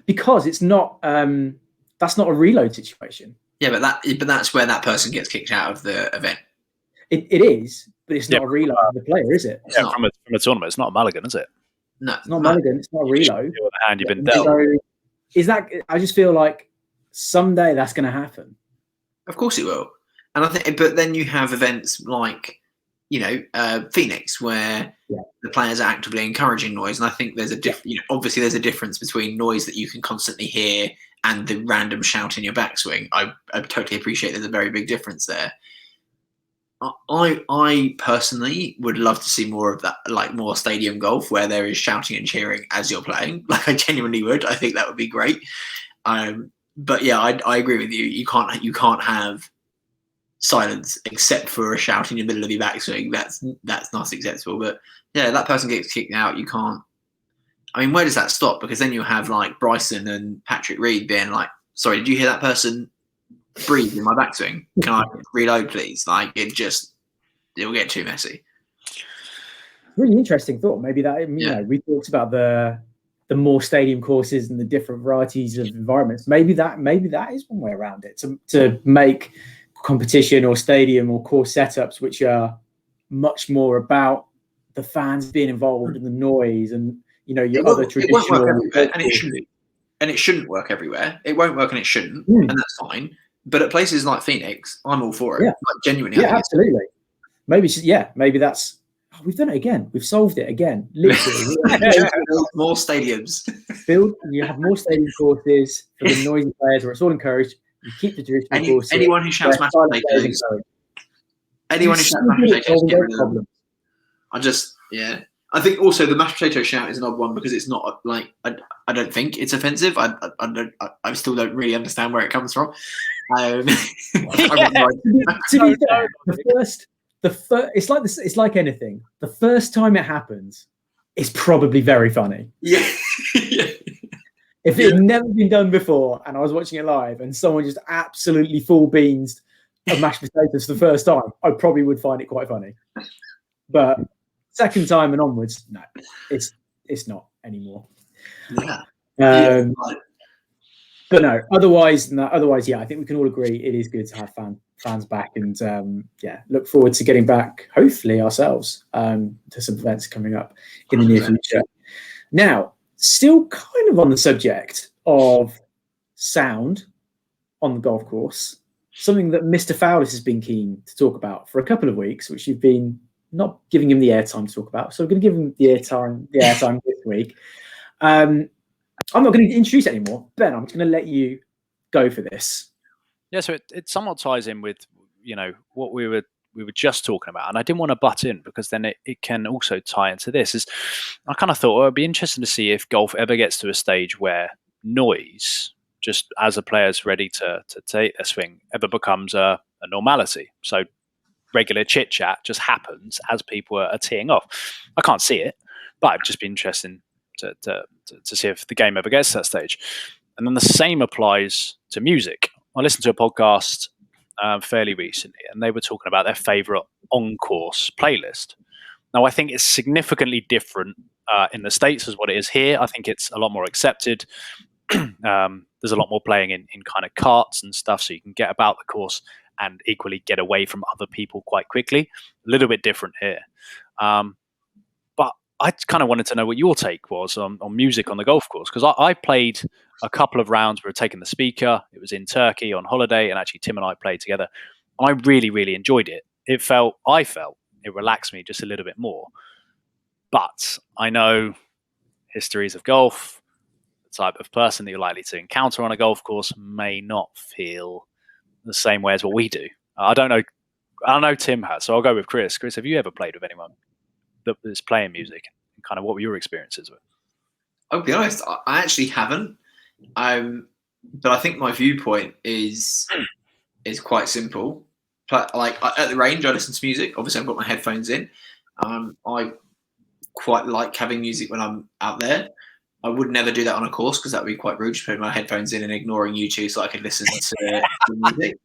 because it's not that's not a reload situation. Yeah, but that's where that person gets kicked out of the event. It is, but it's not a reload of the player, is it? From a tournament, it's not a mulligan, is it? No, it's not a mulligan. It's not a reload. The hand you've been dealt. So is that? I just feel like someday that's going to happen. Of course it will, and I think. But then you have events like, Phoenix, where the players are actively encouraging noise, and I think there's obviously there's a difference between noise that you can constantly hear and the random shout in your backswing. I totally appreciate there's a very big difference there. I personally would love to see more of that, like more stadium golf where there is shouting and cheering as you're playing. Like I genuinely would. I think that would be great. But yeah, I agree with you. You can't have silence except for a shout in the middle of your backswing. That's not acceptable. But yeah, that person gets kicked out. You can't. I mean, where does that stop? Because then you have like Bryson and Patrick Reed being like, "Sorry, did you hear that person breathe in my backswing? Can I reload, please?" Like it'll get too messy. Really interesting thought. Maybe that we talked about the more stadium courses and the different varieties of environments. Maybe that is one way around it to make competition or stadium or course setups which are much more about the fans being involved in the noise and your other traditional. It won't work everywhere, and it shouldn't work everywhere. It won't work and it shouldn't, and that's fine. But at places like Phoenix, I'm all for it. Yeah. Like, genuinely. Yeah, absolutely. Maybe that's. Oh, we've done it again. We've solved it again. Literally, more stadiums. You have more stadium courses for the noisy players, where it's all encouraged. You keep the traditional courses. Anyone who shouts mashed potatoes. Anyone who shouts mashed potatoes. Get rid of them. I think also the mashed potato shout is an odd one because it's not like I don't think it's offensive. I still don't really understand where it comes from. To be fair, it's like this. It's like anything. The first time it happens, it's probably very funny. Yeah. If it had never been done before, and I was watching it live, and someone just absolutely full beans of mashed potatoes for the first time, I probably would find it quite funny. But second time and onwards, no, it's not anymore. Yeah. But no, otherwise, yeah, I think we can all agree it is good to have fans back, and look forward to getting back, hopefully ourselves, to some events coming up in the near future. Now, still kind of on the subject of sound on the golf course, something that Mr. Fowlis has been keen to talk about for a couple of weeks, which you've been not giving him the airtime to talk about. So we're going to give him the airtime this week. I'm not going to introduce it anymore. Ben, I'm just going to let you go for this. Yeah, so it somewhat ties in with, what we were just talking about, and I didn't want to butt in because then it can also tie into this. Is I kind of thought it'd be interesting to see if golf ever gets to a stage where noise, just as a player's ready to take their swing, ever becomes a normality. So regular chit chat just happens as people are teeing off. I can't see it, but it'd just be interesting to see if the game ever gets to that stage. And then the same applies to music. I listened to a podcast fairly recently, and they were talking about their favorite on-course playlist. Now, I think it's significantly different in the States as what it is here. I think it's a lot more accepted. There's a lot more playing in kind of carts and stuff, so you can get about the course and equally get away from other people quite quickly. A little bit different here. But I kind of wanted to know what your take was on music on the golf course, because I played a couple of rounds. We were taking the speaker. It was in Turkey on holiday, and actually Tim and I played together. And I really, really enjoyed it. I felt it relaxed me just a little bit more. But I know histories of golf, the type of person that you're likely to encounter on a golf course may not feel the same way as what we do. I don't know. I know Tim has, so I'll go with Chris. Chris, have you ever played with anyone that's playing music? And kind of what were your experiences with? I'll be honest, I actually haven't. But I think my viewpoint is quite simple. Like at the range, I listen to music. Obviously, I've got my headphones in. I quite like having music when I'm out there. I would never do that on a course because that would be quite rude, just putting my headphones in and ignoring you two so I could listen to music.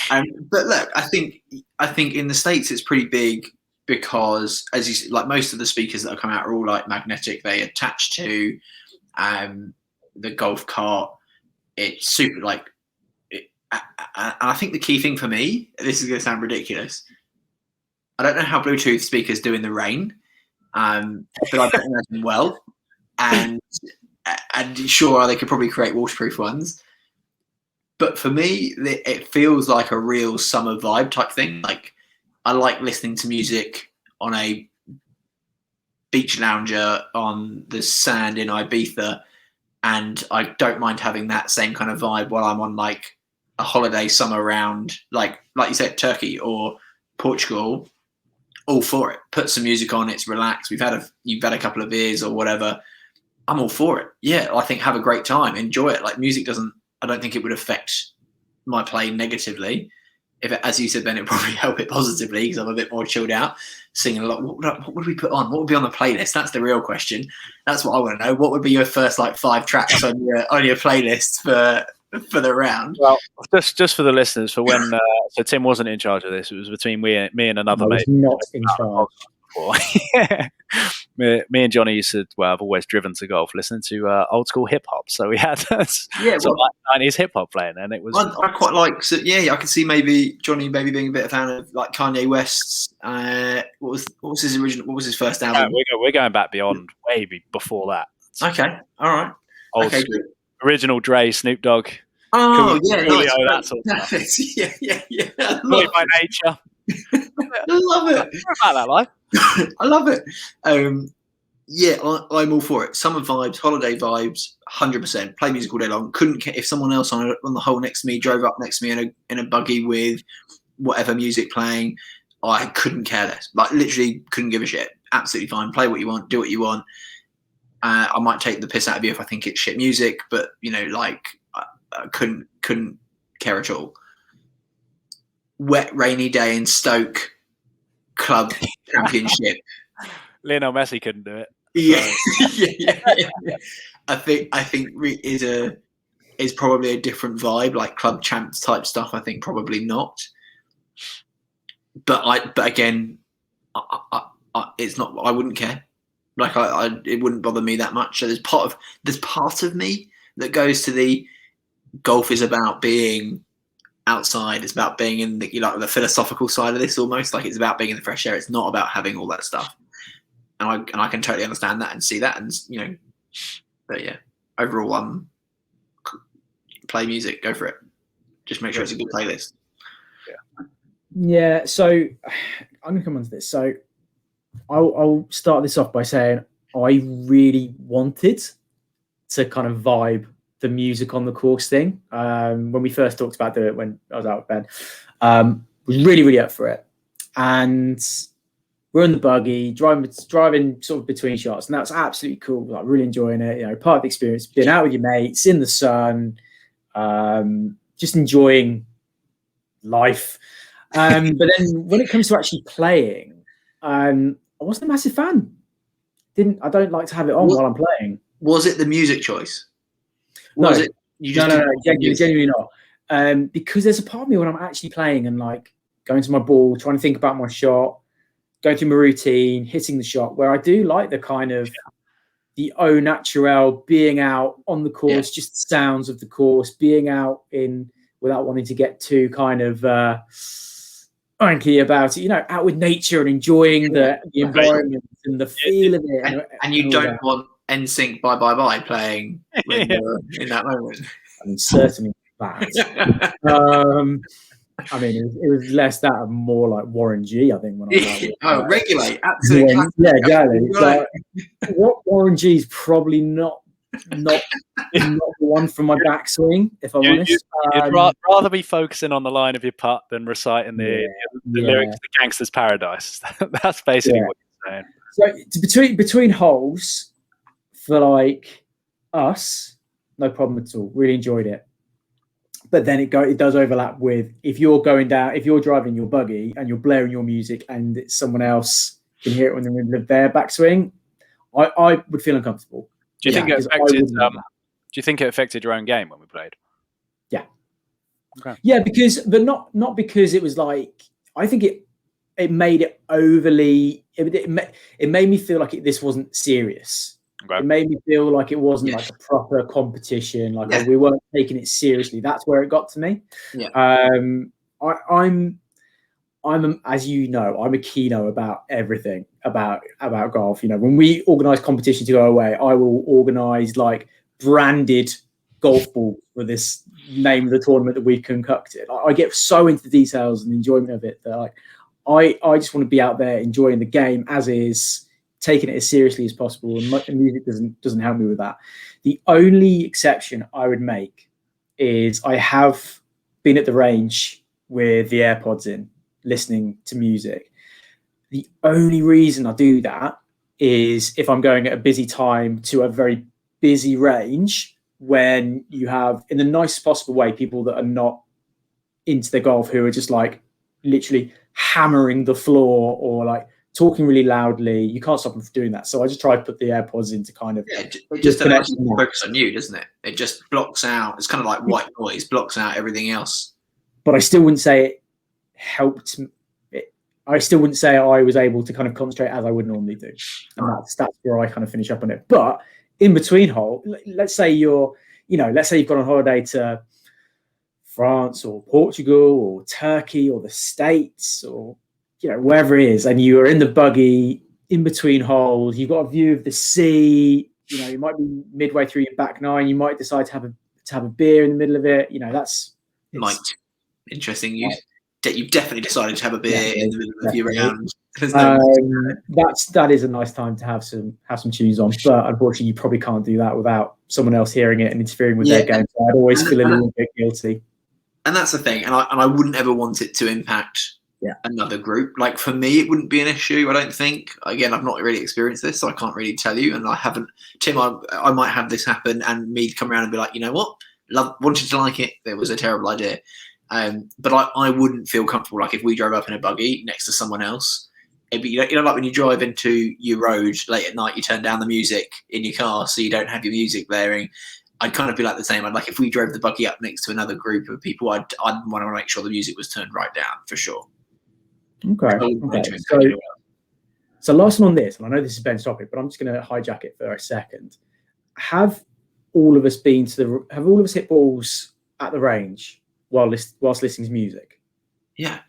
But look, I think in the States it's pretty big because, as you like, most of the speakers that have come out are all like magnetic. They attach to the golf cart. It's super like. And I think the key thing for me, this is going to sound ridiculous. I don't know how Bluetooth speakers do in the rain, but I bet them well. And sure, they could probably create waterproof ones. But for me, it feels like a real summer vibe type thing. Like I like listening to music on a beach lounger on the sand in Ibiza, and I don't mind having that same kind of vibe while I'm on like a holiday summer round, like you said, Turkey or Portugal. All for it. Put some music on. It's relaxed. You've had a couple of beers or whatever. I'm all for it. Yeah, I think have a great time. Enjoy it. Like music I don't think it would affect my play negatively. If it, as you said, Ben, it probably help it positively because I'm a bit more chilled out, singing a lot. What would we put on? What would be on the playlist? That's the real question. That's what I want to know. What would be your first like 5 tracks on your playlist for the round? Well, just for the listeners, for when so Tim wasn't in charge of this. It was between me and another mate. Not in charge. Me and Johnny used to. Well, I've always driven to golf, listening to old school hip hop. So we had some 90s hip hop playing, and it was. I quite like. So yeah, I could see maybe Johnny being a bit of a fan of like Kanye West's. What was his original? What was his first album? We're going back beyond way before that. Okay, all right. Old school, original Dre, Snoop Dogg. Oh yeah, nice. That sort of stuff. Yeah. Boy by nature. I love it. About that life. I love it. Yeah, I'm all for it. Summer vibes, holiday vibes, 100%. Play music all day long. Couldn't care if someone else on the hole next to me drove up next to me in a buggy with whatever music playing. I couldn't care less. Like literally, couldn't give a shit. Absolutely fine. Play what you want. Do what you want. I might take the piss out of you if I think it's shit music, but like I couldn't care at all. Wet, rainy day in Stoke club championship. Lionel Messi couldn't do it. Yeah. I think is probably a different vibe, like club champs type stuff. I think probably not. But again, it's not. I wouldn't care. Like it wouldn't bother me that much. So there's part of me that goes to the golf is about being outside. It's about being in the philosophical side of this almost. Like it's about being in the fresh air. It's not about having all that stuff. And I can totally understand that and see that, and but yeah, overall, play music, go for it. Just make sure it's a good playlist. Yeah. So I'm gonna come on to this. So I'll start this off by saying I really wanted to kind of vibe the music on the course thing. When we first talked about doing it when I was out of bed, was really, really up for it. And we're in the buggy, driving sort of between shots, and that's absolutely cool. Like, really enjoying it. You know, part of the experience, being out with your mates in the sun, just enjoying life. But then when it comes to actually playing, I wasn't a massive fan. I don't like to have it on while I'm playing. Was it the music choice? No, Was it? You just no, genuinely not. Because there's a part of me when I'm actually playing and like going to my ball, trying to think about my shot, going through my routine, hitting the shot, where I do like the kind of the au naturel, being out on the course, just the sounds of the course, being out in without wanting to get too kind of cranky about it, you know, out with nature and enjoying the environment and the feel of it. And you don't want NSYNC Bye Bye Bye playing when you're in that moment. I mean, certainly that. I mean, it was less that and more like Warren G, I think, when I was out. Regulate, absolutely. Yeah, exactly. So, what Warren G is probably not the one from my backswing, if I'm honest. You'd rather be focusing on the line of your putt than reciting the lyrics to Gangster's Paradise. That's basically what you're saying. So between holes, for like us, no problem at all. Really enjoyed it. But then it does overlap with if you're driving your buggy and you're blaring your music and someone else can hear it when they're in their backswing, I would feel uncomfortable. Do you think it affected? Do you think it affected your own game when we played? Yeah. Okay. Yeah, but not because it was like, I think it made it overly. It made me feel like this wasn't serious. Okay. It made me feel like it wasn't like a proper competition. Like we weren't taking it seriously. That's where it got to me. Yeah. I'm as you know, I'm a keynote about everything about golf. You know, when we organise competition to go away, I will organise like branded golf balls for this name of the tournament that we concocted. I get so into the details and the enjoyment of it that like I just want to be out there enjoying the game as is, taking it as seriously as possible, and music doesn't help me with that. The only exception I would make is I have been at the range with the AirPods in, listening to music. The only reason I do that is if I'm going at a busy time to a very busy range, when you have, in the nicest possible way, people that are not into the golf who are just like literally hammering the floor or like talking really loudly. You can't stop them from doing that. So I just try to put the AirPods in to kind of it just allows you to focus on you, doesn't it? It just blocks out. It's kind of like white noise, blocks out everything else. But I still wouldn't say it helped. I still wouldn't say I was able to kind of concentrate as I would normally do. And that's where I kind of finish up on it. But in between hole, let's say you've gone on holiday to France or Portugal or Turkey or the States or wherever it is, and you are in the buggy in between holes, you've got a view of the sea, you might be midway through your back nine, you might decide to have a beer in the middle of it. Interesting. You've definitely decided to have a beer in the middle of your round. That is a nice time to have some tunes on, but unfortunately you probably can't do that without someone else hearing it and interfering with their game. So I'd always feel a little bit guilty. And that's the thing, and I wouldn't ever want it to impact another group. Like for me, it wouldn't be an issue, I don't think. Again, I've not really experienced this, so I can't really tell you. And I haven't, Tim, I might have this happen and me come around and be like, you know what? Wanted to like it. It was a terrible idea. But I wouldn't feel comfortable. Like if we drove up in a buggy next to someone else, it'd be, like when you drive into your road late at night, you turn down the music in your car so you don't have your music blaring. I'd kind of be like the same. I'd like if we drove the buggy up next to another group of people, I'd want to make sure the music was turned right down for sure. Okay. So last one on this, and I know this is Ben's topic, but I'm just going to hijack it for a second. Have all of us hit balls at the range whilst listening to music? Yeah.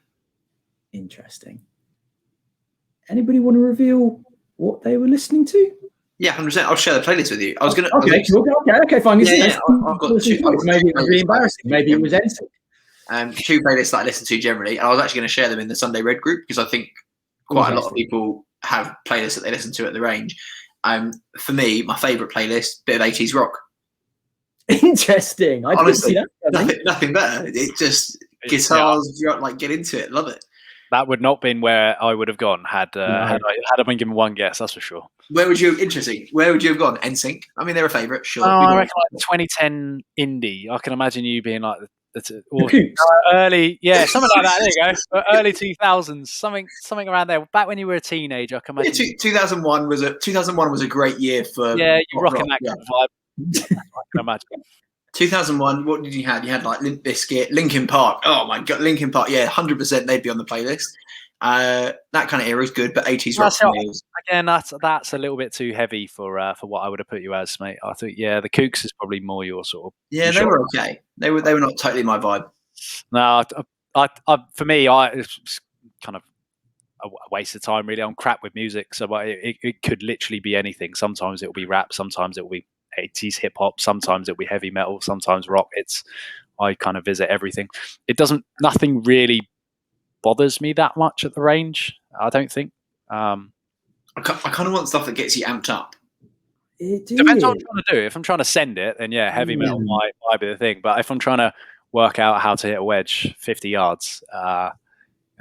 Interesting. Anybody want to reveal what they were listening to? Yeah, 100%. I'll share the playlist with you. I was going to. Okay, fine. I've got two. Maybe it was really embarrassing. Maybe it was NSYNC. Two playlists that I listen to generally, and I was actually going to share them in the Sunday Red group because I think quite a lot of people have playlists that they listen to at the range. For me, my favourite playlist, bit of 80s rock. Interesting. I didn't see Honestly, that. nothing better. It just guitars, like get into it. Love it. That would not been where I would have gone had I been given one guess. That's for sure. Where would you have gone? NSYNC. I mean, they're a favourite, sure. I reckon like 2010 indie. I can imagine you being like or early, something like that. There you go. But early 2000s, something around there. Back when you were a teenager, I can imagine. Yeah, 2001 was a great year for. Yeah, you're rocking that kind of vibe. I can imagine. 2001. What did you have? You had like Limp Bizkit, Linkin Park. Oh my god, Linkin Park. Yeah, 100%. They'd be on the playlist. That kind of era is good, but 80s rock. Again, that's a little bit too heavy for what I would have put you as, mate. I think the Kooks is probably more your sort of. Yeah, they were okay. They were not totally my vibe. No, for me, it's kind of a waste of time. Really, I'm crap with music, so it could literally be anything. Sometimes it will be rap, sometimes it will be 80s hip hop, sometimes it'll be heavy metal, sometimes rock. I kind of visit everything. Nothing really bothers me that much at the range, I don't think. I kind of want stuff that gets you amped up. Depends what I'm trying to do. If I'm trying to send it, then heavy metal might be the thing. But if I'm trying to work out how to hit a wedge 50 yards,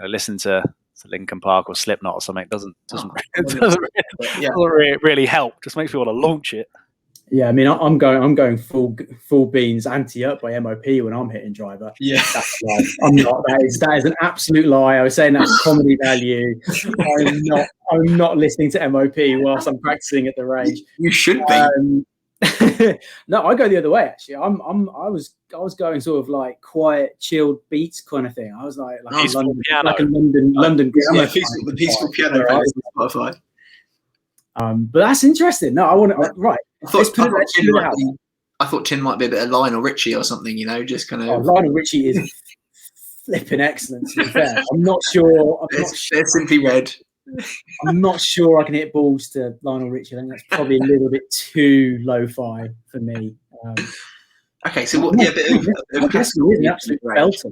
listen to Linkin Park or Slipknot or something doesn't really help. Just makes me want to launch it. Yeah, I mean, I'm going full beans anti-up by MOP when I'm hitting driver. Yeah, that's a lie. I'm not. That is an absolute lie. I was saying that's comedy value. I'm not listening to MOP whilst I'm practicing at the range. You should be. No, I go the other way. Actually, I was going sort of like quiet, chilled beats kind of thing. I was like peaceful piano. Like a London. The peaceful piano on Spotify. But that's interesting. No, I want to. Right. I thought Tin might be a bit of Lionel Richie or something, just kind of. Lionel Richie is flipping excellent, to be fair. I'm not sure. They're simply red. I'm not sure I can hit balls to Lionel Richie. I think that's probably a little bit too lo-fi for me. Okay, so what? Yeah, I guess he is an absolute belter.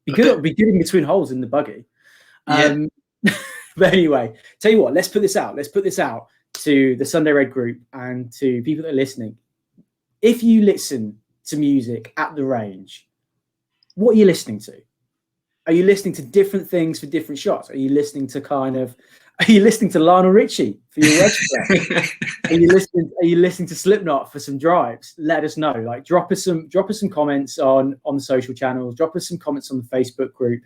Be good in between holes in the buggy. But anyway, tell you what, let's put this out. Let's put this out to the Sunday Red group and to people that are listening. If you listen to music at the range, what are you listening to? Are you listening to different things for different shots? Are you listening to Lionel Richie for your wedge play? Are you listening to Slipknot for some drives? Let us know. Like drop us some comments on the social channels. Drop us some comments on the Facebook group.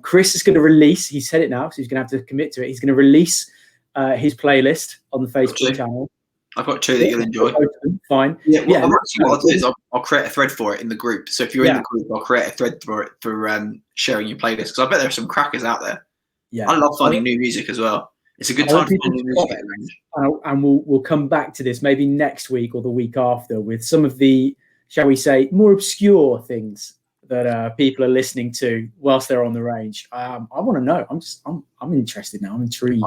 Chris is going to release. He said it now, so he's going to have to commit to it. He's going to release his playlist on the Facebook channel. I've got two that you'll enjoy. Fine. What I'll do is I'll create a thread for it in the group. So if you're in the group, I'll create a thread for it for sharing your playlist, because I bet there are some crackers out there. Yeah, I love finding new music as well. It's a good time to find new music. And we'll come back to this maybe next week or the week after with some of the, shall we say, more obscure things that people are listening to whilst they're on the range. I want to know. I'm interested now. I'm intrigued.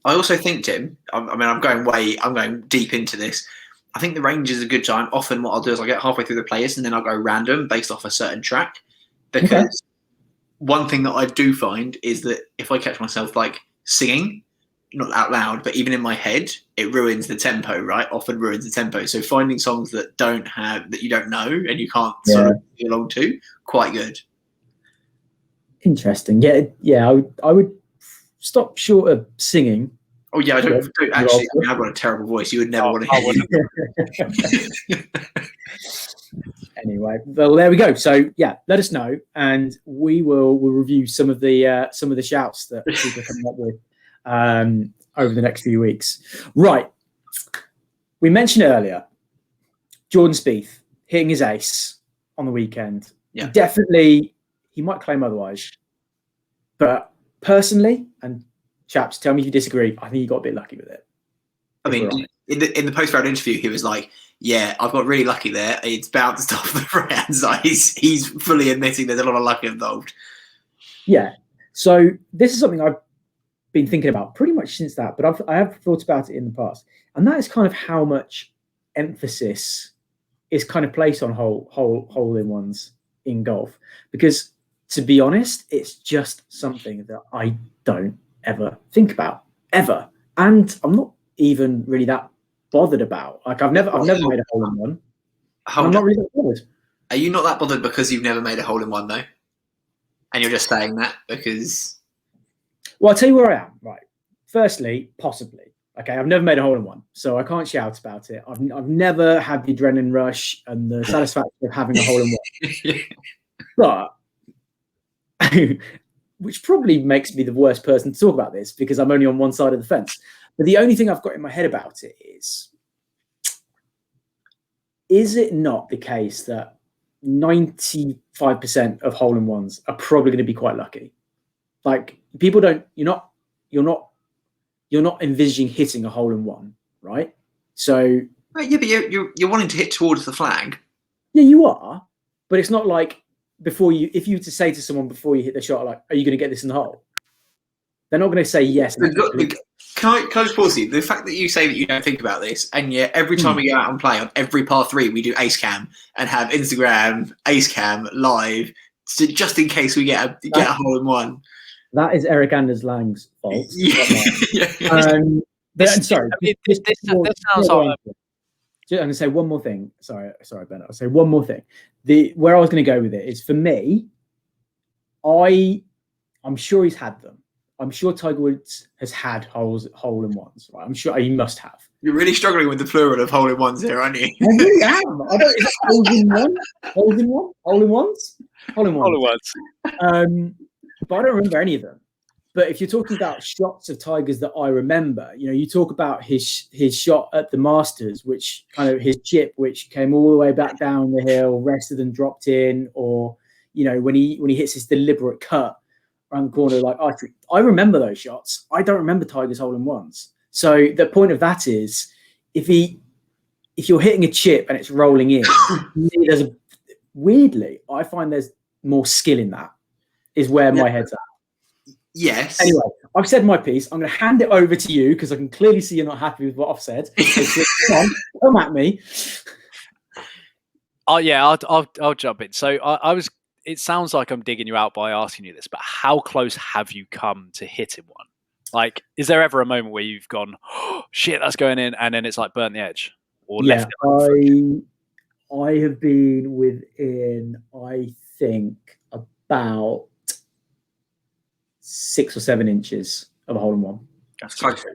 I also think, Tim, I'm going deep into this. I think the range is a good time. Often what I'll do is I'll get halfway through the playlist and then I'll go random based off a certain track. Because one thing that I do find is that if I catch myself like singing, not out loud, but even in my head, it ruins the tempo, right? Often ruins the tempo. So finding songs that you don't know and you can't sort of sing along to, quite good. Interesting. Yeah. I would stop short of singing. Oh yeah, I don't actually. I've got a terrible voice. You would never want to hear. Anyway, well, there we go. So yeah, let us know, and we'll review some of the shouts that people are coming up with over the next few weeks. Right, we mentioned earlier Jordan Spieth hitting his ace on the weekend. Yeah, definitely. He might claim otherwise, but personally, and chaps, tell me if you disagree, I think he got a bit lucky with it. I mean, in the post-round interview, he was like, "Yeah, I've got really lucky there. It's bounced off the rounds." Like he's fully admitting there's a lot of luck involved. Yeah. So this is something I've been thinking about pretty much since that, but I have thought about it in the past, and that is kind of how much emphasis is kind of placed on hole in ones in golf, because to be honest, it's just something that I don't ever think about ever, and I'm not even really that bothered about. Like I've never made a hole in one. I'm not really that bothered. Are you not that bothered because you've never made a hole in one though? And you're just saying that because... Well, I'll tell you where I am. Right. Firstly, possibly. Okay, I've never made a hole in one, so I can't shout about it. I've never had the adrenaline rush and the satisfaction of having a hole in one. But, which probably makes me the worst person to talk about this because I'm only on one side of the fence. But the only thing I've got in my head about it is it not the case that 95% of hole in ones are probably going to be quite lucky? Like people don't, you're not envisaging hitting a hole in one, right? So yeah, but you're wanting to hit towards the flag. Yeah, you are, but it's not like if you were to say to someone before you hit the shot, like, "Are you going to get this in the hole?" They're not going to say yes. Can I just pause you? The fact that you say that you don't think about this, and yet every time we go out and play on every par 3, we do ace cam and have Instagram ace cam live, just in case we get a hole in one. That is Eric Anders Lang's fault. Sorry. This sounds like... I'm going to say one more thing. Sorry, Ben. I'll say one more thing. Where I was going to go with it is, for me, I'm sure he's had them. I'm sure Tiger Woods has had hole in ones. Right? I'm sure he must have. You're really struggling with the plural of hole in ones here, aren't you? I really am. Is it hole in one? Hole in one? Hole in ones? Hole in ones. But I don't remember any of them. But if you're talking about shots of Tiger's that I remember, you talk about his shot at the Masters, which kind of his chip, which came all the way back down the hill, rested and dropped in, or when he hits his deliberate cut around the corner like archery. I remember those shots. I don't remember Tiger's hole in ones. So the point of that is, if you're hitting a chip and it's rolling in, weirdly, I find there's more skill in that. Is where my head's at. Yes. Anyway, I've said my piece. I'm going to hand it over to you because I can clearly see you're not happy with what I've said. So come at me. Oh yeah, I'll jump in. So I was. It sounds like I'm digging you out by asking you this, but how close have you come to hitting one? Like, is there ever a moment where you've gone, "Oh, shit, that's going in," and then it's like burnt the edge, or left it? I have been within, I think, about 6 or 7 inches of a hole in one. That's close.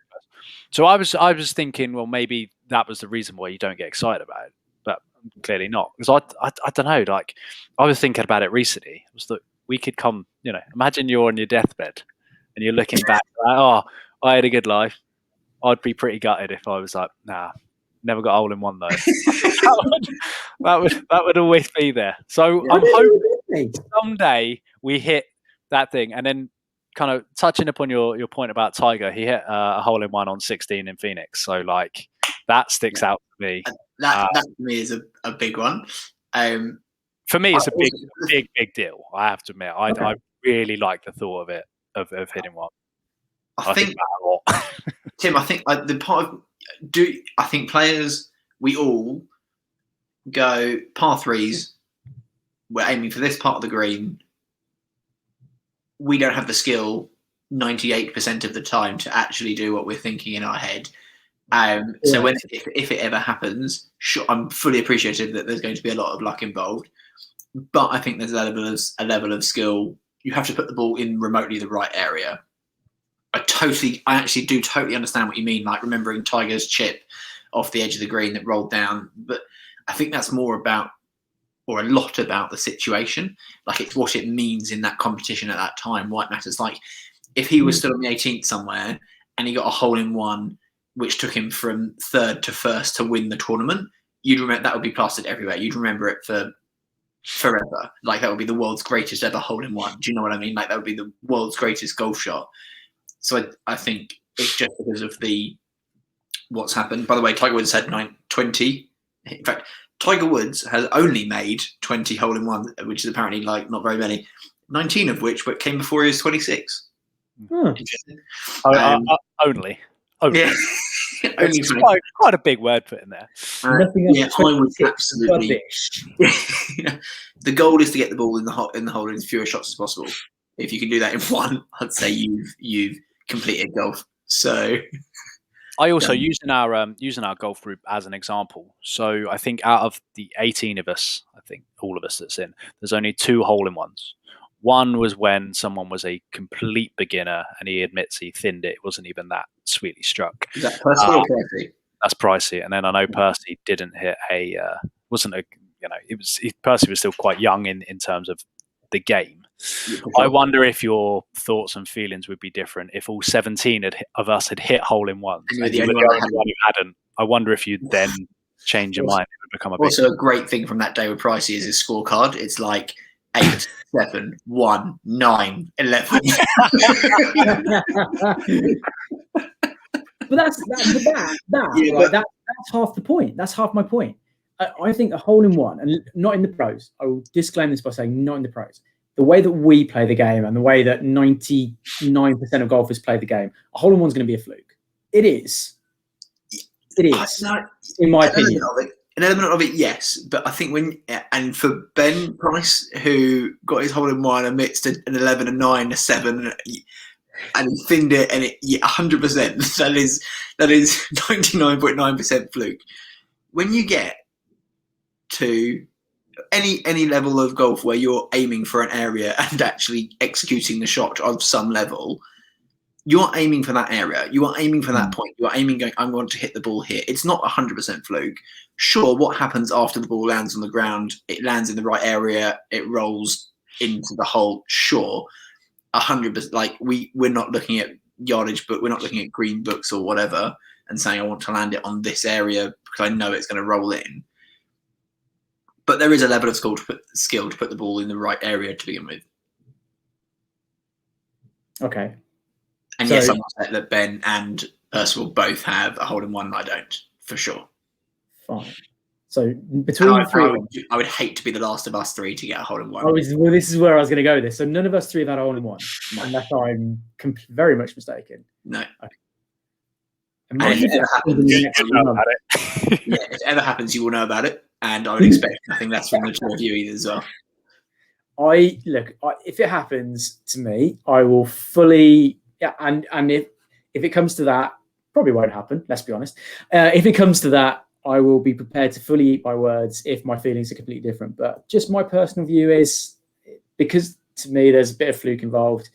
So I was thinking, well, maybe that was the reason why you don't get excited about it, but clearly not. Because I don't know. Like, I was thinking about it recently. It was that we could come. Imagine you're on your deathbed and you're looking back, like, oh, I had a good life. I'd be pretty gutted if I was like, nah, never got a hole in one though. that would always be there. So I'm hoping someday we hit that thing. And then, kind of touching upon your point about Tiger, he hit a hole in one on 16 in Phoenix. So like that sticks out to me. That to me is a big one. For me, it's a big deal. I have to admit, I really like the thought of it of hitting one. I think that a lot. Tim, I think I think players, we all go par 3s. We're aiming for this part of the green. We don't have the skill 98% of the time to actually do what we're thinking in our head. So if it ever happens, sure, I'm fully appreciative that there's going to be a lot of luck involved. But I think there's a level of skill. You have to put the ball in remotely the right area. I actually do totally understand what you mean, like remembering Tiger's chip off the edge of the green that rolled down. But I think that's more about, or a lot about, the situation. Like, it's what it means in that competition at that time, what matters. Like, if he was still on the 18th somewhere and he got a hole in one, which took him from 3rd to 1st to win the tournament, you'd remember that would be plastered everywhere. You'd remember it for forever. Like, that would be the world's greatest ever hole in one. Do you know what I mean? Like, that would be the world's greatest golf shot. So I think it's just because of what's happened. By the way, Tiger Woods had 20. In fact, Tiger Woods has only made 20 hole in one, which is apparently like not very many. 19 of which came before he was 26. Interesting. Only. Yeah. Only it's quite a big word put in there. I was absolutely. The goal is to get the ball in the hole in as fewer shots as possible. If you can do that in one, I'd say you've completed golf. So I also using our golf group as an example. So I think out of the 18 of us, I think all of us that's in, there's only 2 hole-in-ones. One was when someone was a complete beginner and he admits he thinned it. It wasn't even that sweetly struck. Is that personal or pricey? That's pricey. And then I know Percy didn't hit Percy was still quite young in terms of the game. I wonder if your thoughts and feelings would be different if all 17 of us had hit hole-in-ones and you were the only one who hadn't. I wonder if you'd then change your mind. It would become a great thing from that day with Pricey is his scorecard. It's like 8, 7, 1, 9, 11. But that's half the point. That's half my point. I think a hole-in-one, and not in the pros. I will disclaim this by saying not in the pros. The way that we play the game and the way that 99% of golfers play the game, a hole-in-one is going to be a fluke. It is. It is, in my opinion. An element of it, yes. But I think and for Ben Price, who got his hole-in-one amidst an 11, a 9, a 7, and he thinned it, and 100%, that is 99.9% fluke. When you get to any level of golf where you're aiming for an area and actually executing the shot of some level, you're aiming for that area. You are aiming for that point. You are aiming, going, I want to hit the ball here. It's not 100% fluke. Sure, what happens after the ball lands on the ground? It lands in the right area. It rolls into the hole. Sure, 100%. Like we're not looking at yardage, but we're not looking at green books or whatever and saying I want to land it on this area because I know it's going to roll in. But there is a level of skill to put the ball in the right area to begin with. Okay. And yes, I'm upset that Ben and Percival both have a hole-in-one. I don't, for sure. Fine. So between the three, I would hate to be the last of us 3 to get a hole-in-one. Well, this is where I was going to go with this. So none of us 3 have had a hole-in-one, unless I'm very much mistaken. No. Okay. And if it ever happens, if it ever happens, you will know about it. And I would expect nothing less from the 2 of you either as well. If it happens to me, I will fully, and if it comes to that, probably won't happen, let's be honest. If it comes to that, I will be prepared to fully eat my words if my feelings are completely different. But just my personal view is, because to me there's a bit of fluke involved,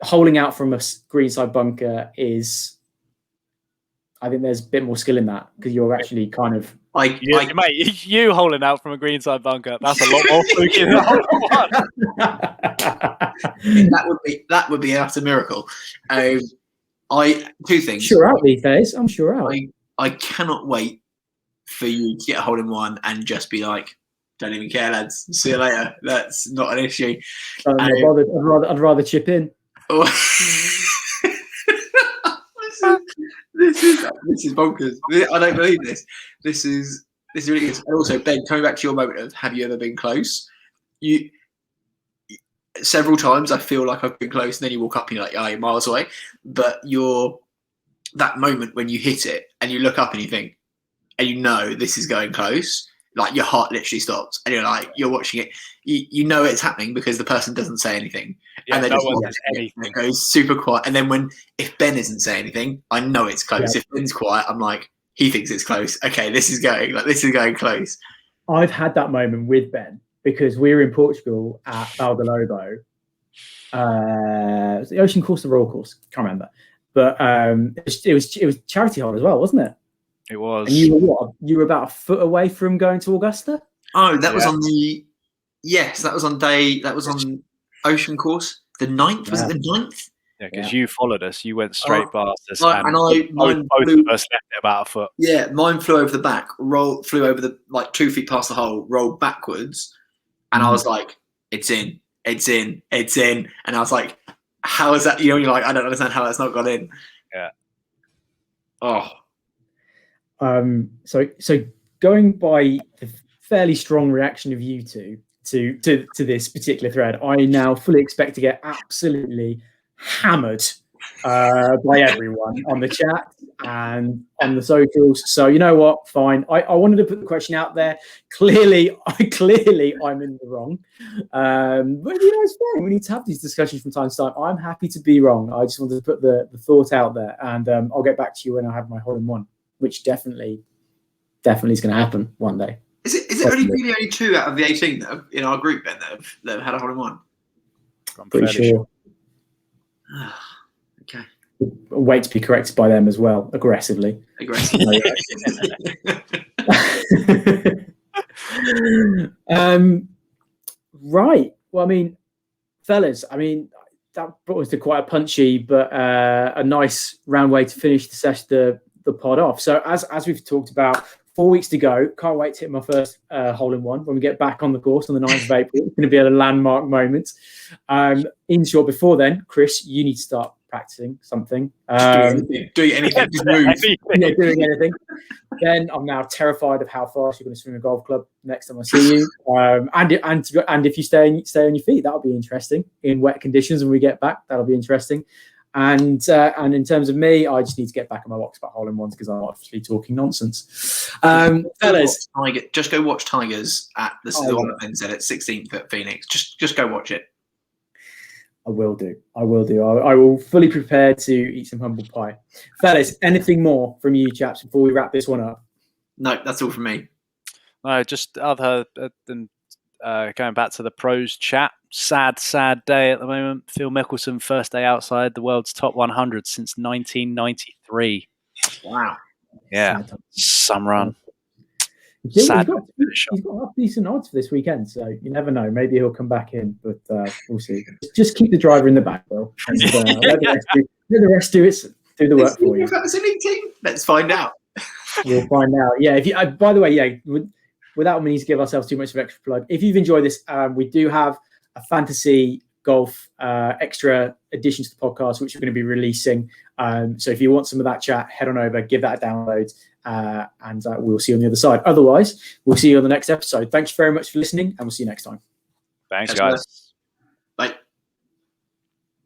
holding out from a greenside bunker is, I think there's a bit more skill in that because you're actually kind of... Mate, you holding out from a greenside bunker, that's a lot more fluky than the hole-in-one. That would be an utter miracle. 2 things. Sure out these days. I'm sure out. I cannot wait for you to get a hole-in-one and just be like, don't even care, lads. See you later. That's not an issue. I'd rather chip in. This is bonkers. I don't believe this. This is really good. And also, Ben, coming back to your moment of have you ever been close? Several times I feel like I've been close, and then you walk up and you're like, you're miles away. But that moment when you hit it and you look up and you think, and you know this is going close, like your heart literally stops, and you're watching it. You know it's happening because the person doesn't say anything, and they just watch anything. It goes super quiet. And then if Ben isn't saying anything, I know it's close. Yeah. If Ben's quiet, I'm like, he thinks it's close. Okay, this is going close. I've had that moment with Ben because we were in Portugal at Valdelobo. It was the Ocean Course, the Royal Course, can't remember, but it was charity hole as well, wasn't it? It was. And you were about a foot away from going to Augusta? Oh, that was on on Ocean Course. The 9th, was it the 9th? Yeah, because you followed us. You went straight past us. Both of us left it about a foot. Yeah, mine flew over the back, flew over the 2 feet past the hole, rolled backwards. And I was like, it's in. And I was like, how is that? You're like, I don't understand how that's not gone in. Yeah. Oh. So going by the fairly strong reaction of you two to this particular thread, I now fully expect to get absolutely hammered by everyone on the chat and on the socials. So you know what? Fine. I wanted to put the question out there. Clearly, I'm in the wrong. But it's fine. We need to have these discussions from time to time. I'm happy to be wrong. I just wanted to put the thought out there, and I'll get back to you when I have my hole-in-one, which definitely is going to happen one day. Is it only 2 out of the 18 that have, in our group then that have had a hole-in-one? I'm Pretty fairly sure. Okay. Wait to be corrected by them as well, aggressively. Right. Well, I mean, fellas, that brought us to quite a punchy but a nice round way to finish the pod off. So as we've talked about, 4 weeks to go. Can't wait to hit my first hole-in-one when we get back on the course on the 9th of April. It's going to be a landmark moment. In short, before then, Chris, you need to start practicing something. Doing anything. Just move. Yeah, doing anything. Then I'm now terrified of how fast you're going to swing a golf club next time I see you. And if you stay on your feet, that'll be interesting. In wet conditions when we get back, that'll be interesting. And in terms of me, I just need to get back on my box about hole-in-ones because I'm obviously talking nonsense. Fellas, just go watch Tigers at the one at NZ at 16th at Phoenix. Just go watch it. I will do. I will fully prepare to eat some humble pie. Fellas, anything more from you chaps before we wrap this one up? No, that's all from me. No, just other than going back to the pros chat. Sad day at the moment. Phil Mickelson, first day outside the world's top 100 since 1993. Wow. Yeah, some run. He's got half decent odds for this weekend, so you never know. Maybe he'll come back in, but we'll see. Just keep the driver in the back, Will. And, let the rest do the work for you. Fantasy League team? Let's find out. We'll find out. Yeah. If you, by the way, yeah. Without me to give ourselves too much of extra plug, if you've enjoyed this, we do have a fantasy golf extra addition to the podcast, which we're going to be releasing. So if you want some of that chat, head on over, give that a download, and we'll see you on the other side. Otherwise, we'll see you on the next episode. Thanks very much for listening, and we'll see you next time. Thanks guys.